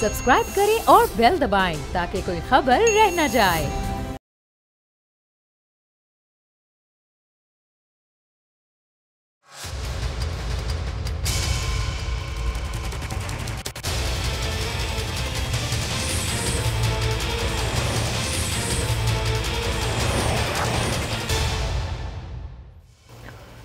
Subscribe करें और bell दबाएं ताकि कोई खबर रह न जाए।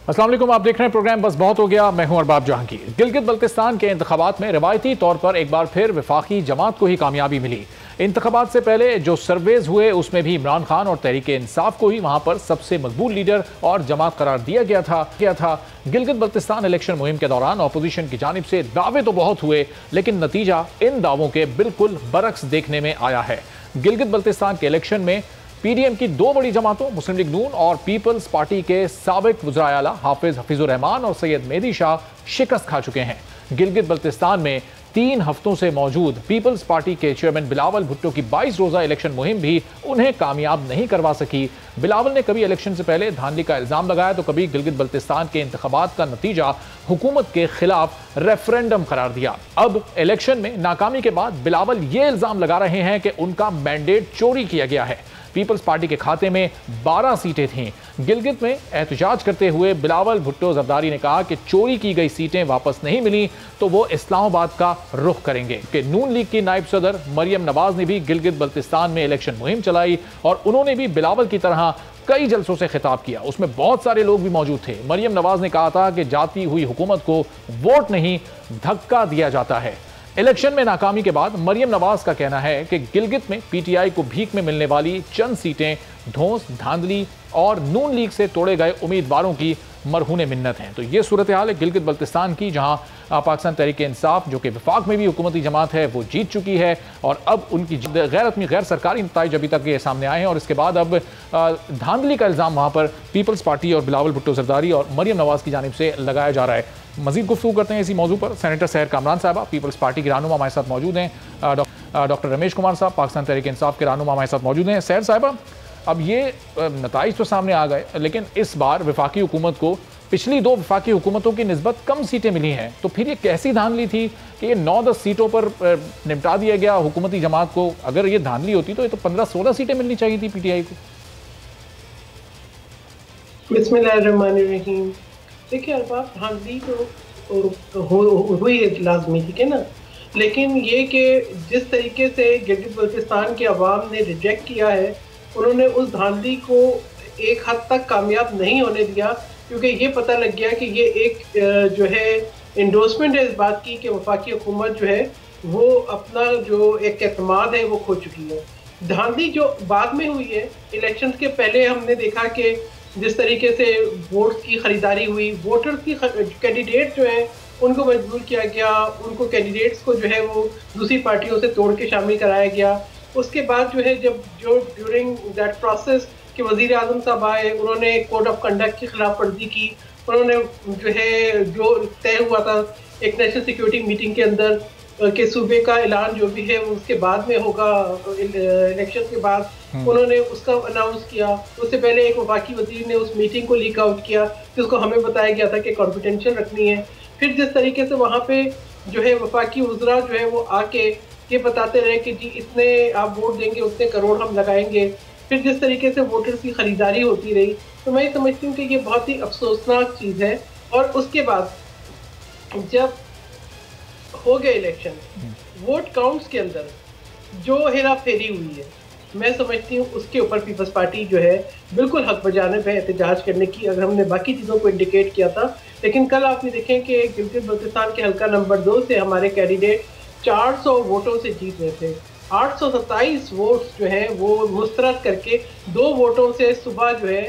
अस्सलाम वालेकुम, आप देख रहे हैं प्रोग्राम बस बहुत हो गया। मैं हूं अरबाब जहांगीर। गिलगित बल्तिस्तान के इंतखाबात में रवायती तौर पर एक बार फिर वफाकी जमात को ही कामयाबी मिली। इंतखाबात से पहले जो सर्वेज हुए उसमें भी इमरान खान और तहरीक इंसाफ को ही वहां पर सबसे मकबूल लीडर और जमात करार दिया गया था। गिलगित बल्तिस्तान इलेक्शन मुहिम के दौरान अपोजिशन की जानिब से दावे तो बहुत हुए, लेकिन नतीजा इन दावों के बिल्कुल बरक्स देखने में आया है। गिलगित बल्तिस्तान के इलेक्शन में पीडीएम की दो बड़ी जमातों मुस्लिम लीग नून और पीपल्स पार्टी के साबिक वज़राए आला हाफिज हफीजुर रहमान और सैयद मेहदी शाह शिकस्त खा चुके हैं। गिलगित बल्तिस्तान में 3 हफ्तों से मौजूद पीपल्स पार्टी के चेयरमैन बिलावल भुट्टो की 22 रोजा इलेक्शन मुहिम भी उन्हें कामयाब नहीं करवा सकी। बिलावल ने कभी इलेक्शन से पहले धांधली का इल्जाम लगाया तो कभी गिलगित बल्तिस्तान के इंतखाबात का नतीजा हुकूमत के खिलाफ रेफरेंडम करार दिया। अब इलेक्शन में नाकामी के बाद बिलावल ये इल्जाम लगा रहे हैं कि उनका मैंडेट चोरी किया गया है। पीपल्स पार्टी के खाते में 12 सीटें थीं। गिलगित में एहतजाज करते हुए बिलावल भुट्टो जरदारी ने कहा कि चोरी की गई सीटें वापस नहीं मिली तो वो इस्लामाबाद का रुख करेंगे। कि नून लीग की नायब सदर मरियम नवाज ने भी गिलगित बल्तिस्तान में इलेक्शन मुहिम चलाई और उन्होंने भी बिलावल की तरह कई जलसों से खिताब किया। उसमें बहुत सारे लोग भी मौजूद थे। मरियम नवाज ने कहा था कि जाती हुई हुकूमत को वोट नहीं धक्का दिया जाता है। इलेक्शन में नाकामी के बाद मरियम नवाज का कहना है कि गिलगित में पीटीआई को भीख में मिलने वाली चंद सीटें धौंस, धांधली और नून लीग से तोड़े गए उम्मीदवारों की मरहून मिन्नत हैं। तो ये सूरत हाल है गिलगित बल्तिस्तान की, जहां पाकिस्तान तहरीक इंसाफ जो कि वफाक में भी हुकूमती जमात है वो जीत चुकी है और अब उनकी गैर सरकारी नताइज अभी तक ये सामने आए हैं और इसके बाद अब धांधली का इल्ज़ाम वहाँ पर पीपल्स पार्टी और बिलावल भुट्टो जरदारी और मरियम नवाज की जानिब से लगाया जा रहा है। मजीद गुफ्तगू करते हैं इसी मौजू पर। सेनेटर सहर कामरान साहबा पीपल्स पार्टी के रहनुमा हमारे साथ मौजूद हैं। डॉक्टर रमेश कुमार साहब पाकिस्तान तहरीक इंसाफ के रहनुमा हमारे साथ मौजूद हैं। सहर साहबा, अब ये नताइज तो सामने आ गए, लेकिन इस बार वफाकी हुकूमत को पिछली 2 वफाकी हुकूमतों की निस्बत कम सीटें मिली हैं, तो फिर ये कैसी धांधली थी कि ये 9-10 सीटों पर निपटा दिया गया हुकूमती जमात को? अगर ये धांधली होती तो ये तो 15-16 सीटें मिलनी चाहिए थी पीटीआई को। बिस्मिल्लाहिर्रहमानिर्रहीम। देखिए अरबाब, धांधली तो हुई है लाजमी, ठीक है ना, लेकिन ये कि जिस तरीके से गिलगित बल्तिस्तान के अवाम ने रिजेक्ट किया है, उन्होंने उस धांधली को एक हद तक कामयाब नहीं होने दिया, क्योंकि ये पता लग गया कि ये एक जो है इंडोर्समेंट है इस बात की कि वफाकी हुकूमत जो है वो अपना जो एक एतमाद है वो खो चुकी है। धांधली जो बाद में हुई है, इलेक्शंस के पहले हमने देखा कि जिस तरीके से वोट्स की खरीदारी हुई, वोटर्स की कैंडिडेट जो है उनको मजबूर किया गया, उनको कैंडिडेट्स को जो है वो दूसरी पार्टियों से तोड़ के शामिल कराया गया। उसके बाद जो है जब ड्यूरिंग दैट प्रोसेस कि वज़ीर आज़म साहब आए, उन्होंने कोड ऑफ कंडक्ट की खिलाफ वर्जी की, उन्होंने जो है जो तय हुआ था एक नेशनल सिक्योरिटी मीटिंग के अंदर कि सूबे का ऐलान जो भी है उसके बाद में होगा, इलेक्शन के बाद उन्होंने उसका अनाउंस किया। उससे पहले एक वफाकी वजीर ने उस मीटिंग को लीक आउट किया जिसको हमें बताया गया था कि कॉन्फिडेंशियल रखनी है। फिर जिस तरीके से वहाँ पे जो है वफाकी वज़रा जो है वो आके ये बताते रहे कि जी इतने आप वोट देंगे उतने करोड़ हम लगाएंगे। फिर जिस तरीके से वोटर्स की खरीदारी होती रही, तो मैं समझती हूँ कि ये बहुत ही अफसोसनाक चीज़ है। और उसके बाद जब हो गए इलेक्शन, वोट काउंट्स के अंदर जो हेरा फेरी हुई है, मैं समझती हूँ उसके ऊपर पीपल्स पार्टी जो है बिल्कुल हक बजानिब है एहतजाज करने की, अगर हमने बाकी चीज़ों को इंडिकेट किया था। लेकिन कल आपने देखें कि गिलगित बल्तिस्तान के हल्का नंबर 2 से हमारे कैंडिडेट 400 वोटों से जीत रहे थे। 827 वोट्स जो हैं वो मुस्तरद करके 2 वोटों से सुबह जो है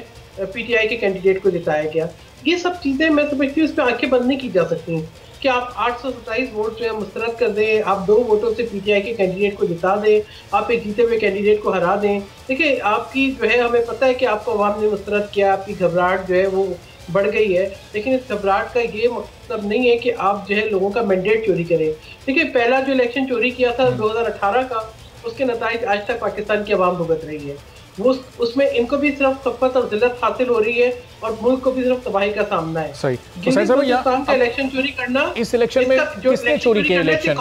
पीटीआई के कैंडिडेट को जिताया गया। ये सब चीज़ें मैं समझती हूँ इस पर आंखें बंद नहीं की जा सकती कि आप 827 वोट जो है मुस्तरद कर दें, आप 2 वोटों से पीटीआई के कैंडिडेट को जिता दें, आप एक जीते हुए कैंडिडेट को हरा दें। देखिए आपकी जो है, हमें पता है कि आपको अवाम ने मुस्तरद किया, आपकी घबराहट जो है वो बढ़ गई है, लेकिन इस घबराहट का ये मतलब नहीं है कि आप जो है लोगों का मैंडेट चोरी करें। देखिए पहला जो इलेक्शन चोरी किया था 2018 का, उसके नताइज आज तक पाकिस्तान की अवाम भुगत रही है। वो उसमें इनको भी सिर्फ शफ़क़त और जिल्लत हासिल हो रही है और मुल्क को भी सिर्फ तबाही का सामना है। सही। गिलगित बल्तिस्तान का इलेक्शन चोरी करना, इस इलेक्शन में किसने चोरी किया इलेक्शन?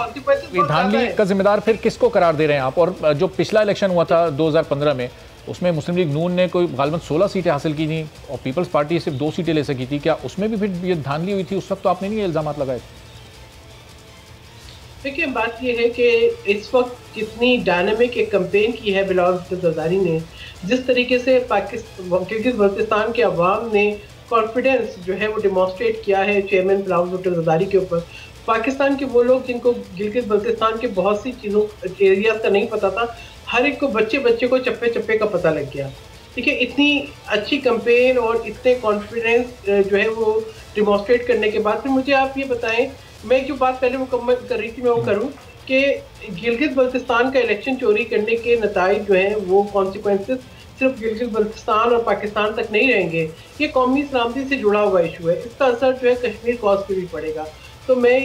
धांधली का जिम्मेदार फिर किसको करार दे रहे हैं आप? और जो पिछला इलेक्शन हुआ था 2015 में, उसमें मुस्लिम लीग नून ने कोई गालिबन 16 सीटें हासिल की थी और पीपल्स पार्टी सिर्फ 2 सीटें ले सकी थी। क्या उसमें भी फिर ये धांधली हुई थी? उस वक्त तो आपने नहीं इल्जाम लगाए थे। देखिए, बात यह है कि इस वक्त कितनी डायनामिक एक कैंपेन की है बिलावल भुट्टो ज़रदारी ने, जिस तरीके से गिलगित बल्तिस्तान के अवाम ने कॉन्फिडेंस जो है वो डिमॉन्स्ट्रेट किया है चेयरमैन बिलावल भुट्टो ज़रदारी के ऊपर। पाकिस्तान के वो लोग जिनको गिलगित बल्तिस्तान के बहुत सी चीज़ों एरियाज का नहीं पता था, हर एक को बच्चे को चप्पे चप्पे का पता लग गया। ठीक है, इतनी अच्छी कैंपेन और इतने कॉन्फिडेंस जो है वो डिमॉन्स्ट्रेट करने के बाद फिर मुझे आप ये बताएं, मैं जो बात पहले मुकम्मल कर रही थी मैं वो करूं कि गिलगित बल्तिस्तान का इलेक्शन चोरी करने के नताइज जो हैं वो कॉन्सिक्वेंसेस सिर्फ गिलगित बल्तिस्तान और पाकिस्तान तक नहीं रहेंगे, ये कौमी सलामती से जुड़ा हुआ इशू है, इसका असर जो है कश्मीर कॉज पे भी पड़ेगा। तो मैं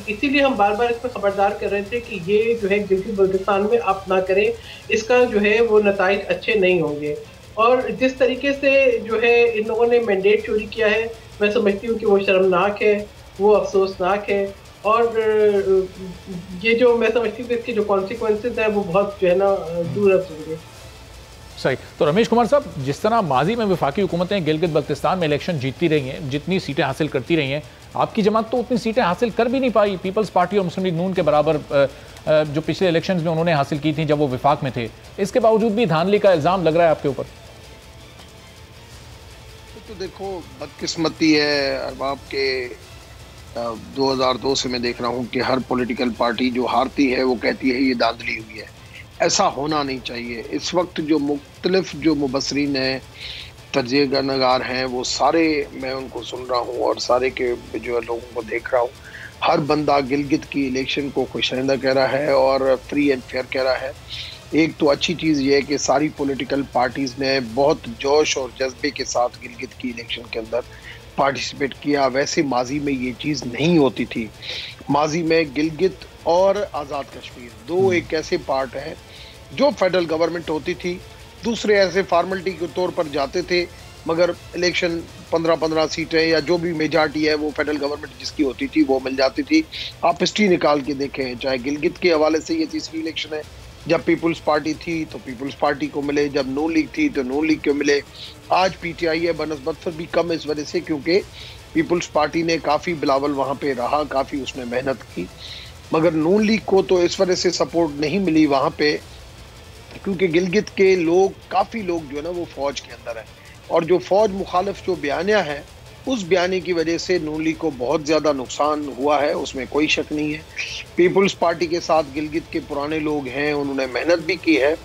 इसीलिए हम बार बार इस पर खबरदार कर रहे थे कि ये जो है गिलगित बल्तिस्तान में आप ना करें, इसका जो है वो नताइज अच्छे नहीं होंगे। और जिस तरीके से जो है इन लोगों ने मैंडेट चोरी किया है, मैं समझती हूँ कि वो शर्मनाक है, वो अफसोसनाक है और ये जो मैं समझती हूँ कि इसके जो कॉन्सिक्वेंसेस हैं वो बहुत जो है ना दूरस्थ होंगे। सही। तो रमेश कुमार साहब, जिस तरह माजी में वफाकी हुकूमतें गिलगित बल्तिस्तान में इलेक्शन जीतती रही हैं, जितनी सीटें हासिल करती रही हैं, आपकी जमात तो उतनी सीटें हासिल कर भी नहीं पाई पीपल्स पार्टी और मुस्लिम लीग नून के बराबर जो पिछले इलेक्शंस में उन्होंने हासिल की थी जब वो विफाक में थे। इसके बावजूद भी धांधली का इल्ज़ाम लग रहा है आपके ऊपर। तो देखो, बदकिस्मती है अरबाब के 2002 से मैं देख रहा हूँ कि हर पॉलिटिकल पार्टी जो हारती है वो कहती है ये धांधली हुई है। ऐसा होना नहीं चाहिए। इस वक्त जो मुख्तलिफ जो मुबसरीन हैं, तजज़िया नगार हैं, वो सारे मैं उनको सुन रहा हूँ और सारे के जो लोगों को देख रहा हूँ, हर बंदा गिलगित की इलेक्शन को खुशाइंदा कह रहा है और फ्री एंड फेयर कह रहा है। एक तो अच्छी चीज़ ये है कि सारी पॉलिटिकल पार्टीज़ ने बहुत जोश और जज्बे के साथ गिलगित की इलेक्शन के अंदर पार्टिसिपेट किया। वैसे माजी में ये चीज़ नहीं होती थी। माजी में गिलगित और आज़ाद कश्मीर दो एक ऐसे पार्ट हैं जो फेडरल गवर्नमेंट होती थी, दूसरे ऐसे फॉर्मेलिटी के तौर पर जाते थे, मगर इलेक्शन 15-15 सीटें या जो भी मेजॉरिटी है वो फेडरल गवर्नमेंट जिसकी होती थी वो मिल जाती थी। आप हिस्ट्री निकाल के देखें, चाहे गिलगित के हवाले से ये तीसरी इलेक्शन है, जब पीपल्स पार्टी थी तो पीपल्स पार्टी को मिले, जब नून लीग थी तो नून लीग को मिले, आज पीटीआई है बनस्बत फिर भी कम इस वजह से क्योंकि पीपल्स पार्टी ने काफ़ी बिलावल वहाँ पे रहा, काफ़ी उसने मेहनत की, मगर नून लीग को तो इस वजह से सपोर्ट नहीं मिली वहाँ पे क्योंकि गिलगित के लोग, काफ़ी लोग जो है ना वो फौज के अंदर है और जो फौज मुखालिफ जो बयानिया है उस बयानी की वजह से नून लीग को बहुत ज़्यादा नुकसान हुआ है, उसमें कोई शक नहीं है। पीपल्स पार्टी के साथ गिलगित के पुराने लोग हैं, उन्होंने मेहनत भी की है,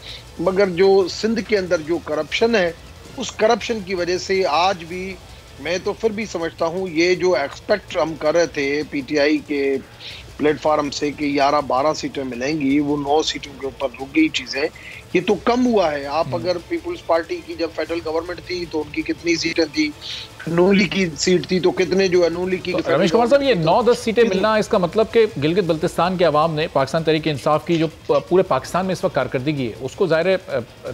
मगर जो सिंध के अंदर जो करप्शन है उस करप्शन की वजह से आज भी मैं तो फिर भी समझता हूँ ये जो एक्सपेक्ट हम कर रहे थे पीटीआई के प्लेटफार्म से कि 11-12 सीटें मिलेंगी, वो 9 सीटों के ऊपर रुक गई चीज़ें, ये तो कम हुआ है। आप अगर पीपल्स पार्टी की जब फेडरल गवर्नमेंट थी तो उनकी कितनी सीटें थी, नून लीग की सीट थी तो कितने जो है नून लीग की। तो रमेश कुमार साहब, ये 9-10 सीटें मिलना इसका मतलब कि गिलगित बल्तिस्तान के अवाम ने पाकिस्तान तहरीक इंसाफ की जो पूरे पाकिस्तान में इस वक्त कारकर्दगी है उसको ज़ाहिर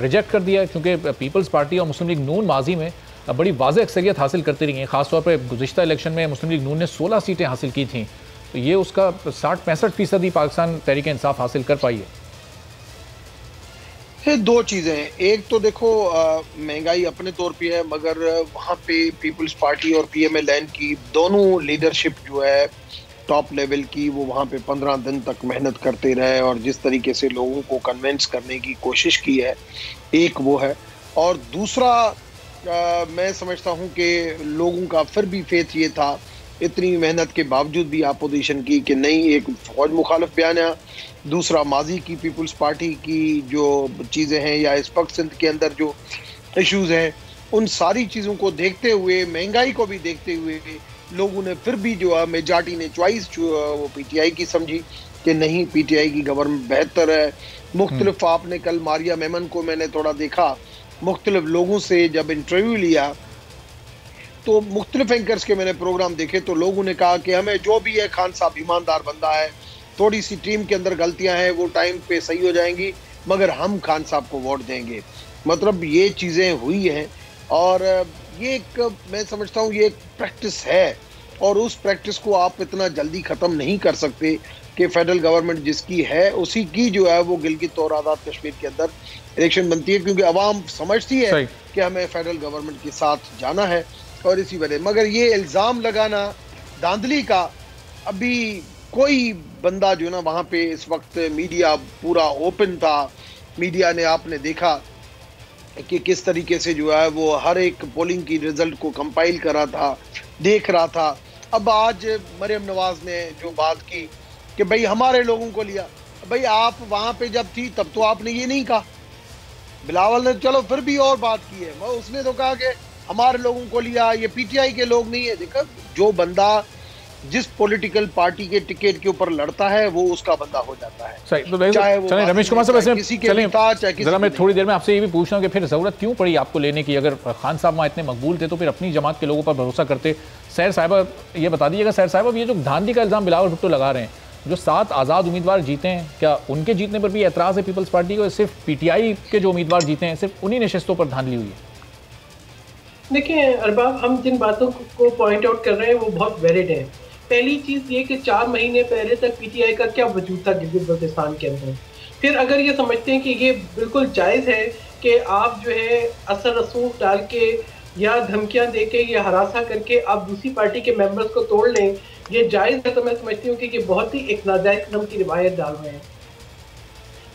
रिजेक्ट कर दिया है क्योंकि पीपल्स पार्टी और मुस्लिम लीग नून माजी में बड़ी वाज़ेह अक्सरियत हासिल करती रही हैं। खासतौर पर गुज़िश्ता इलेक्शन में मुस्लिम लीग नून ने 16 सीटें हासिल की थी, तो ये उसका 60-65% ही पाकिस्तान तहरीक इंसाफ हासिल कर पाई है। ये दो चीज़ें हैं, एक तो देखो महंगाई अपने तौर पे है, मगर वहाँ पे पीपल्स पार्टी और पीएमएल-एन की दोनों लीडरशिप जो है टॉप लेवल की वो वहाँ पे 15 दिन तक मेहनत करते रहे और जिस तरीके से लोगों को कन्विंस करने की कोशिश की है, एक वो है। और दूसरा मैं समझता हूँ कि लोगों का फिर भी फेथ ये था इतनी मेहनत के बावजूद भी अपोजिशन की कि नहीं, एक फौज मुखालिफ बयान है, दूसरा माजी की पीपल्स पार्टी की जो चीज़ें हैं या इस वक्त सिंध के अंदर जो इश्यूज़ हैं उन सारी चीज़ों को देखते हुए, महंगाई को भी देखते हुए लोगों ने फिर भी जो है मेजॉरिटी ने चॉइस जो वो पीटीआई की समझी कि नहीं, पीटीआई की गवर्नमेंट बेहतर है। मुख्तलिफ आपने कल मारिया मेमन को मैंने थोड़ा देखा, मुख्तलिफ लोगों से जब इंटरव्यू लिया तो मुख्तलिफ एंकर्स के मैंने प्रोग्राम देखे तो लोगों ने कहा कि हमें जो भी है खान साहब ईमानदार बंदा है, थोड़ी सी टीम के अंदर गलतियां हैं वो टाइम पे सही हो जाएंगी, मगर हम खान साहब को वोट देंगे। मतलब ये चीज़ें हुई हैं और ये एक, मैं समझता हूँ ये एक प्रैक्टिस है और उस प्रैक्टिस को आप इतना जल्दी ख़त्म नहीं कर सकते कि फेडरल गवर्नमेंट जिसकी है उसी की जो है वो गिलगित और आज़ाद कश्मीर के अंदर इलेक्शन बनती है, क्योंकि अवाम समझती है कि हमें फेडरल गवर्नमेंट के साथ जाना है और इसी वजह। मगर ये इल्ज़ाम लगाना धांधली का, अभी कोई बंदा जो ना वहाँ पे इस वक्त मीडिया पूरा ओपन था, मीडिया ने आपने देखा कि किस तरीके से जो है वो हर एक पोलिंग की रिजल्ट को कंपाइल कर रहा था, देख रहा था। अब आज मरियम नवाज ने जो बात की कि भाई हमारे लोगों को लिया, भाई आप वहाँ पे जब थी तब तो आपने ये नहीं कहा। बिलावल ने चलो फिर भी और बात की है, उसने तो कहा कि हमारे लोगों को लिया, ये पीटीआई के लोग नहीं है। देखो जो बंदा जिस पॉलिटिकल पार्टी के टिकट के ऊपर लड़ता है वो उसका बंदा हो जाता है। सही, तो चाहे वो चलें रमेश कुमार साहब, जरा मैं थोड़ी देर में आपसे ये भी पूछना हूँ कि फिर जरूरत क्यों पड़ी आपको लेने की? अगर खान साहब वहाँ इतने मकबूल थे तो फिर अपनी जमात के लोगों पर भरोसा करते। सैर साहिबा ये बता दीजिएगा, सैर साहिबा ये जो धांधली का इल्जाम बिलावल भुट्टो लगा रहे हैं, जो 7 आज़ाद उम्मीदवार जीते हैं, क्या उनके जीतने पर भी एतराज़ है पीपल्स पार्टी को? सिर्फ पीटीआई के जो उम्मीदवार जीते हैं सिर्फ उन्हीं नशिस्तों पर धांधली हुई है? देखिए अरबाब, हम जिन बातों को पॉइंट आउट कर रहे हैं वो बहुत वैलिड है। पहली चीज ये कि 4 महीने पहले तक पीटीआई का क्या वजूद था गिलगित बल्तिस्तान के अंदर। फिर अगर ये समझते हैं कि ये बिल्कुल जायज़ है कि आप जो है असर रसूख डाल के या धमकियां दे के या हरासा करके आप दूसरी पार्टी के मेंबर्स को तोड़ लें, ये जायज़ है, तो मैं समझती हूँ कि ये बहुत ही एक नाजायज़ किस्म की रिवायत डाल रहे हैं।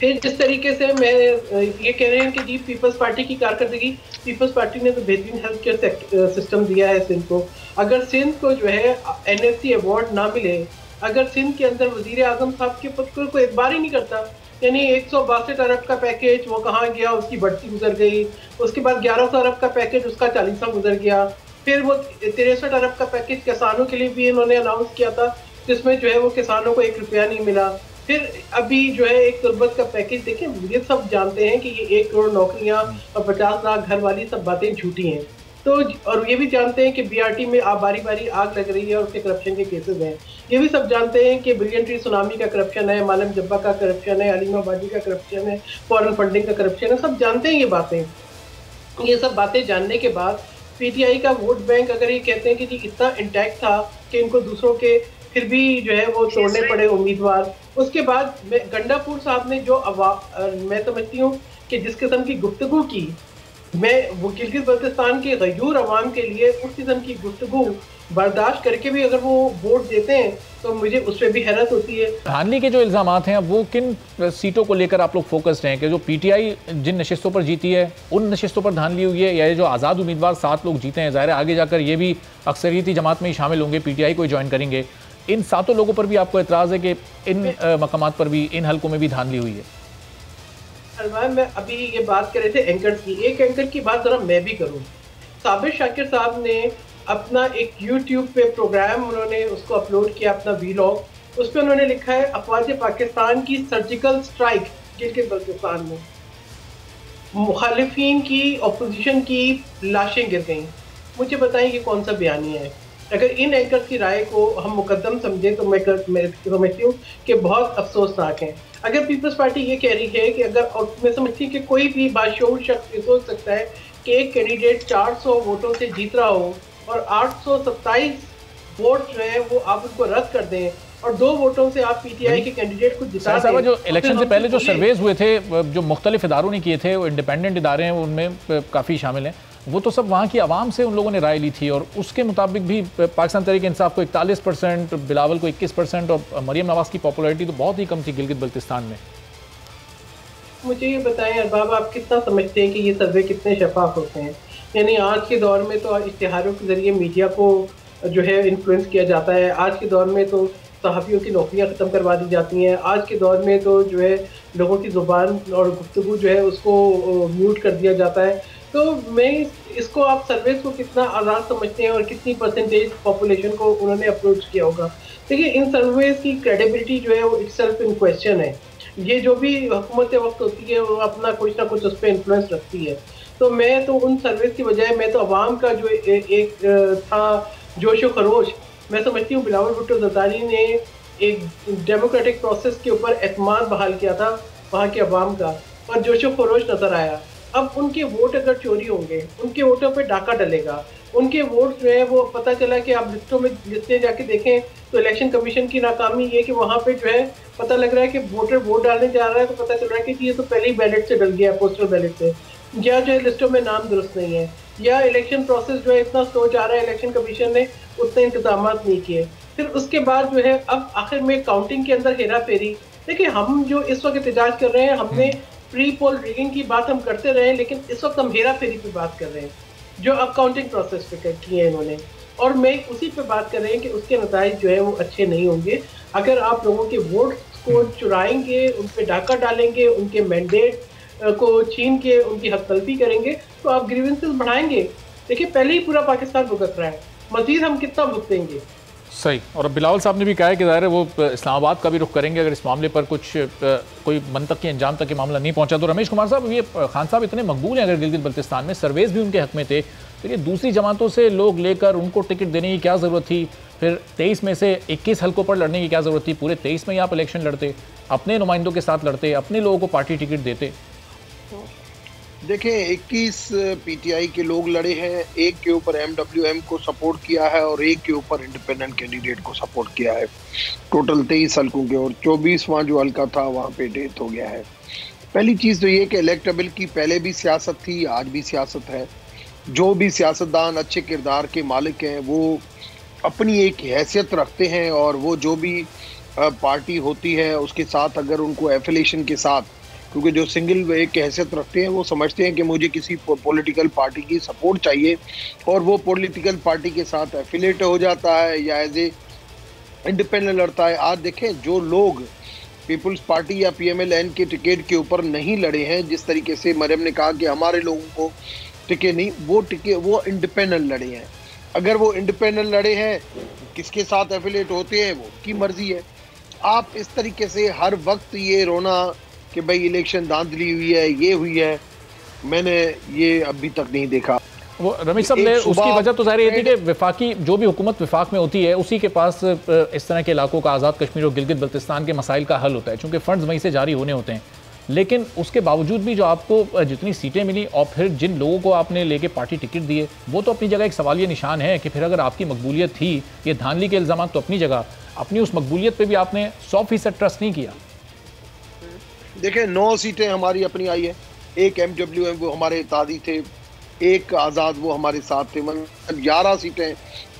फिर जिस तरीके से मैं ये कह रहे हैं कि जी पीपल्स पार्टी की कारकर्दगी, पीपल्स पार्टी ने तो बेहतरीन हेल्थ केयर सिस्टम दिया है सिंध को। अगर सिंध को जो है एनएफसी अवार्ड ना मिले, अगर सिंध के अंदर वजीर आजम साहब के पद को कोई एतबार ही नहीं करता, यानी 162 अरब का पैकेज वो कहाँ गया, उसकी बढ़ती गुजर गई। उसके बाद 1100 अरब का पैकेज उसका 40वां गुजर गया। फिर वो 63 अरब का पैकेज किसानों के लिए भी इन्होंने अनाउंस किया था, जिसमें जो है वो किसानों को 1 रुपया नहीं मिला। फिर अभी जो है एक तुरबत का पैकेज देखें, ये सब जानते हैं कि ये 1 करोड़ नौकरियां और 50 लाख घर वाली सब बातें झूठी हैं। तो और ये भी जानते हैं कि बीआरटी में बारी बारी आग लग रही है और उसके करप्शन के केसेस हैं। ये भी सब जानते हैं कि ब्रिलियंट ट्री सुनामी का करप्शन है, मालम जब्बा का करप्शन है, अलीमाबादी का करप्शन है, फॉरेन फंडिंग का करप्शन है, सब जानते हैं ये बातें। ये सब बातें जानने के बाद पीटीआई का वोट बैंक अगर ये कहते हैं कि जी इतना इंटैक्ट था कि इनको दूसरों के फिर भी जो है वो तोड़ने पड़े उम्मीदवार। उसके बाद गंडापुर साहब ने जो मैं समझती हूँ कि जिस किस्म की गुफ्तगू की, मैं वो गिलगित बल्तिस्तान के गयूर अवाम के लिए उस किस्म की गुफ्तगू बर्दाश्त करके भी अगर वो वोट देते हैं तो मुझे उस पर भी हैरत होती है। धांधली के जो इल्जामात हैं वो किन सीटों को लेकर आप लोग फोकस्ड हैं? कि जो पीटीआई जिन नशिस्तों पर जीती है उन नशिस्तों पर धांधली हुई है, या ये जो आज़ाद उम्मीदवार 7 लोग जीते हैं, ज़ाहिर है आगे जाकर ये भी अक्सरियती जमात में ही शामिल होंगे, पीटीआई को ज्वाइन करेंगे, इन 7 लोगों पर भी आपको एतराज़ है कि इन मकामात पर भी, इन हलकों में भी धांधली हुई है? सलमान, मैं अभी ये बात कर रहे थे एंकर की, एक एंकर की बात जरा मैं भी करूं। साबिर शाकिर साहब ने अपना एक यूट्यूब पे प्रोग्राम उन्होंने उसको अपलोड किया, अपना वीलॉग। उस पर उन्होंने लिखा है अफवाज पाकिस्तान की सर्जिकल स्ट्राइक गिलगित बल्तिस्तान में, मुखालिफिन की, अपोजिशन की लाशें गिर गईं। मुझे बताएं ये कौन सा बयानिया है? अगर इन एंकर्स की राय को हम मुकद्दम समझें तो मैं समझती हूँ कि बहुत अफसोसनाक है। अगर पीपल्स पार्टी ये कह रही है कि अगर, और मैं समझती हूँ कि कोई भी बाशऊर शख्स ये सोच सकता है कि एक कैंडिडेट 400 वोटों से जीत रहा हो और 827 वोट जो है वो आप उनको रद्द कर दें और 2 वोटों से आप पीटीआई के कैंडिडेट को जिता दें। जो इलेक्शन से पहले जो सर्वेज हुए थे, जो मुख्तलिफ इदारों ने किए थे, वो इंडिपेंडेंट इदारे हैं, उनमें काफ़ी शामिल हैं, वो तो सब वहाँ की आवाम से उन लोगों ने राय ली थी और उसके मुताबिक भी पाकिस्तान तहरीक इंसाफ को 41%, बिलावल को 21% और मरियम नवाज की पॉपुलैरिटी तो बहुत ही कम थी गिलगित बल्तिस्तान में। मुझे ये बताएं अरबाब, आप कितना समझते हैं कि ये सर्वे कितने शफाफ होते हैं? यानी आज के दौर में तो इश्तिहारों के ज़रिए मीडिया को जो है इन्फ्लुएंस किया जाता है, आज के दौर में तो सहाफ़ियों की नौकरियां ख़त्म करवा दी जाती हैं, आज के दौर में तो जो है लोगों की ज़ुबान और गुफ्तगू जो है उसको म्यूट कर दिया जाता है। तो मैं इसको आप सर्वेस को कितना आज़ाद समझते हैं और कितनी परसेंटेज पॉपुलेशन को उन्होंने अप्रोच किया होगा? देखिए, इन सर्वेस की क्रेडिबिलिटी जो है वो इटसेल्फ इन क्वेश्चन है। ये जो भी हुकूमत वक्त होती है वो अपना कुछ ना कुछ उस पर इन्फ्लुएंस रखती है। तो मैं तो उन सर्वेस की बजाय मैं तो अवाम का जो एक था जोश व खरोश, मैं समझती हूँ बिलावल भुट्टो ज़रदारी ने एक डेमोक्रेटिक प्रोसेस के ऊपर एतमाद बहाल किया था वहाँ के अवाम का, और जोश व खरोश नज़र आया। अब उनके वोट अगर चोरी होंगे, उनके वोटों पे डाका डलेगा, उनके वोट जो है वो पता चला कि आप लिस्टें जाके देखें तो इलेक्शन कमीशन की नाकामी ये कि वहाँ पे जो है पता लग रहा है कि वोटर वोट डालने जा रहा है तो पता चल रहा है कि ये तो पहले ही बैलेट से डल गया, पोस्टल बैलेट से, या जो है लिस्टों में नाम दुरुस्त नहीं है, या इलेक्शन प्रोसेस जो है इतना स्लो जा रहा है, इलेक्शन कमीशन ने उतने इंतजाम नहीं किए। फिर उसके बाद जो है अब आखिर में काउंटिंग के अंदर हेरा फेरी। देखिए हम जो इस वक्त एहतजाज कर रहे हैं, हमने प्री पोल रिगिंग की बात हम करते रहे, लेकिन इस वक्त हम हेरा फेरी की बात कर रहे हैं जो अब काउंटिंग प्रोसेस पे किए हैं इन्होंने, और मैं उसी पे बात कर रहे हैं कि उसके नताइज जो है वो अच्छे नहीं होंगे। अगर आप लोगों के वोट को चुराएंगे, उन पे डाका डालेंगे, उनके मैंडेट को छीन के उनकी हक तलफी करेंगे तो आप ग्रीवेंसेस बढ़ाएंगे। देखिए पहले ही पूरा पाकिस्तान भुगत रहा है, मजीद हम कितना भुगतेंगे। सही। और अब बिलावल साहब ने भी कहा है कि ज़ाहिर है वो इस्लामाबाद का भी रुख करेंगे अगर इस मामले पर कुछ कोई मंतक के अंजाम तक ये मामला नहीं पहुंचा। तो रमेश कुमार साहब, ये खान साहब इतने मकबूल हैं अगर गिलगित बल्तिस्तान में, सर्वेज भी उनके हक में थे, तो ये दूसरी जमातों से लोग लेकर उनको टिकट देने की क्या ज़रूरत थी? फिर 23 में से 21 हल्कों पर लड़ने की क्या ज़रूरत थी? पूरे 23 में ही आप इलेक्शन लड़ते, अपने नुमाइंदों के साथ लड़ते, अपने लोगों को पार्टी टिकट देते। देखें 21 पीटीआई के लोग लड़े हैं, एक के ऊपर एमडब्ल्यूएम को सपोर्ट किया है और एक के ऊपर इंडिपेंडेंट कैंडिडेट को सपोर्ट किया है। टोटल 23 हल्कों के, और 24वां जो हल्का था वहाँ पे डेथ हो गया है। पहली चीज़ तो ये कि इलेक्टेबल की पहले भी सियासत थी, आज भी सियासत है। जो भी सियासतदान अच्छे किरदार के मालिक हैं वो अपनी एक हैसियत रखते हैं, और वो जो भी पार्टी होती है उसके साथ अगर उनको एफिलेशन के साथ, क्योंकि जो सिंगल एक हैसियत रखते हैं वो समझते हैं कि मुझे किसी पॉलिटिकल पार्टी की सपोर्ट चाहिए और वो पॉलिटिकल पार्टी के साथ एफिलेट हो जाता है या एज ए इंडिपेंडेंट लड़ता है। आज देखें जो लोग पीपल्स पार्टी या पीएमएलएन के टिकट के ऊपर नहीं लड़े हैं, जिस तरीके से मरियम ने कहा कि हमारे लोगों को टिकट नहीं, वो इंडिपेंडेंट लड़े हैं। अगर वो इंडिपेंडेंट लड़े हैं, किसके साथ एफिलेट होते हैं वो की मर्जी है। आप इस तरीके से हर वक्त ये रोना कि भाई इलेक्शन धांधली हुई है, ये हुई है, मैंने ये अभी तक नहीं देखा। वो रमेश साहब ने उसकी वजह तो ज़ाहिर ये थी कि विफाकी जो भी हुकूमत विफाक में होती है उसी के पास इस तरह के इलाकों का, आज़ाद कश्मीर और गिलगित बल्तिस्तान के मसाइल का हल होता है, चूँकि फ़ंड्स वहीं से जारी होने होते हैं। लेकिन उसके बावजूद भी जो आपको जितनी सीटें मिली और फिर जिन लोगों को आपने लेके पार्टी टिकट दिए, वो तो अपनी जगह एक सवालिया निशान है कि फिर अगर आपकी मकबूलियत थी, ये धांधली के इल्ज़ाम तो अपनी जगह, अपनी उस मकबूलियत पर भी आपने 100% ट्रस्ट नहीं किया। देखें 9 सीटें हमारी अपनी आई है, एक एमडब्ल्यूएम वो हमारे इत्तेहादी थे, एक आज़ाद वो हमारे साथ थे, मतलब 11 सीटें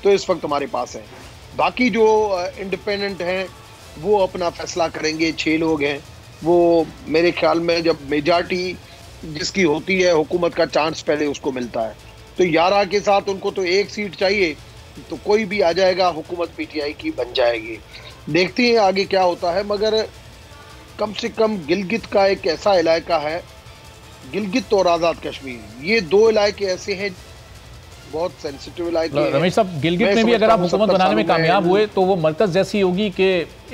तो इस वक्त हमारे पास हैं। बाकी जो इंडिपेंडेंट हैं वो अपना फैसला करेंगे। 6 लोग हैं, वो मेरे ख्याल में जब मेजॉरिटी जिसकी होती है हुकूमत का चांस पहले उसको मिलता है, तो 11 के साथ उनको तो एक सीट चाहिए, तो कोई भी आ जाएगा, हुकूमत पीटीआई की बन जाएगी। देखते हैं आगे क्या होता है, मगर कम से कम गिलगित का एक ऐसा इलाका है, गिलगित और आज़ाद कश्मीर, ये 2 इलाके ऐसे हैं बहुत सेंसिटिव इलाके। रमेश साहब, गिलगित में भी अगर आप हुकूमत बनाने में कामयाब हुए तो वो मरकज़ जैसी होगी कि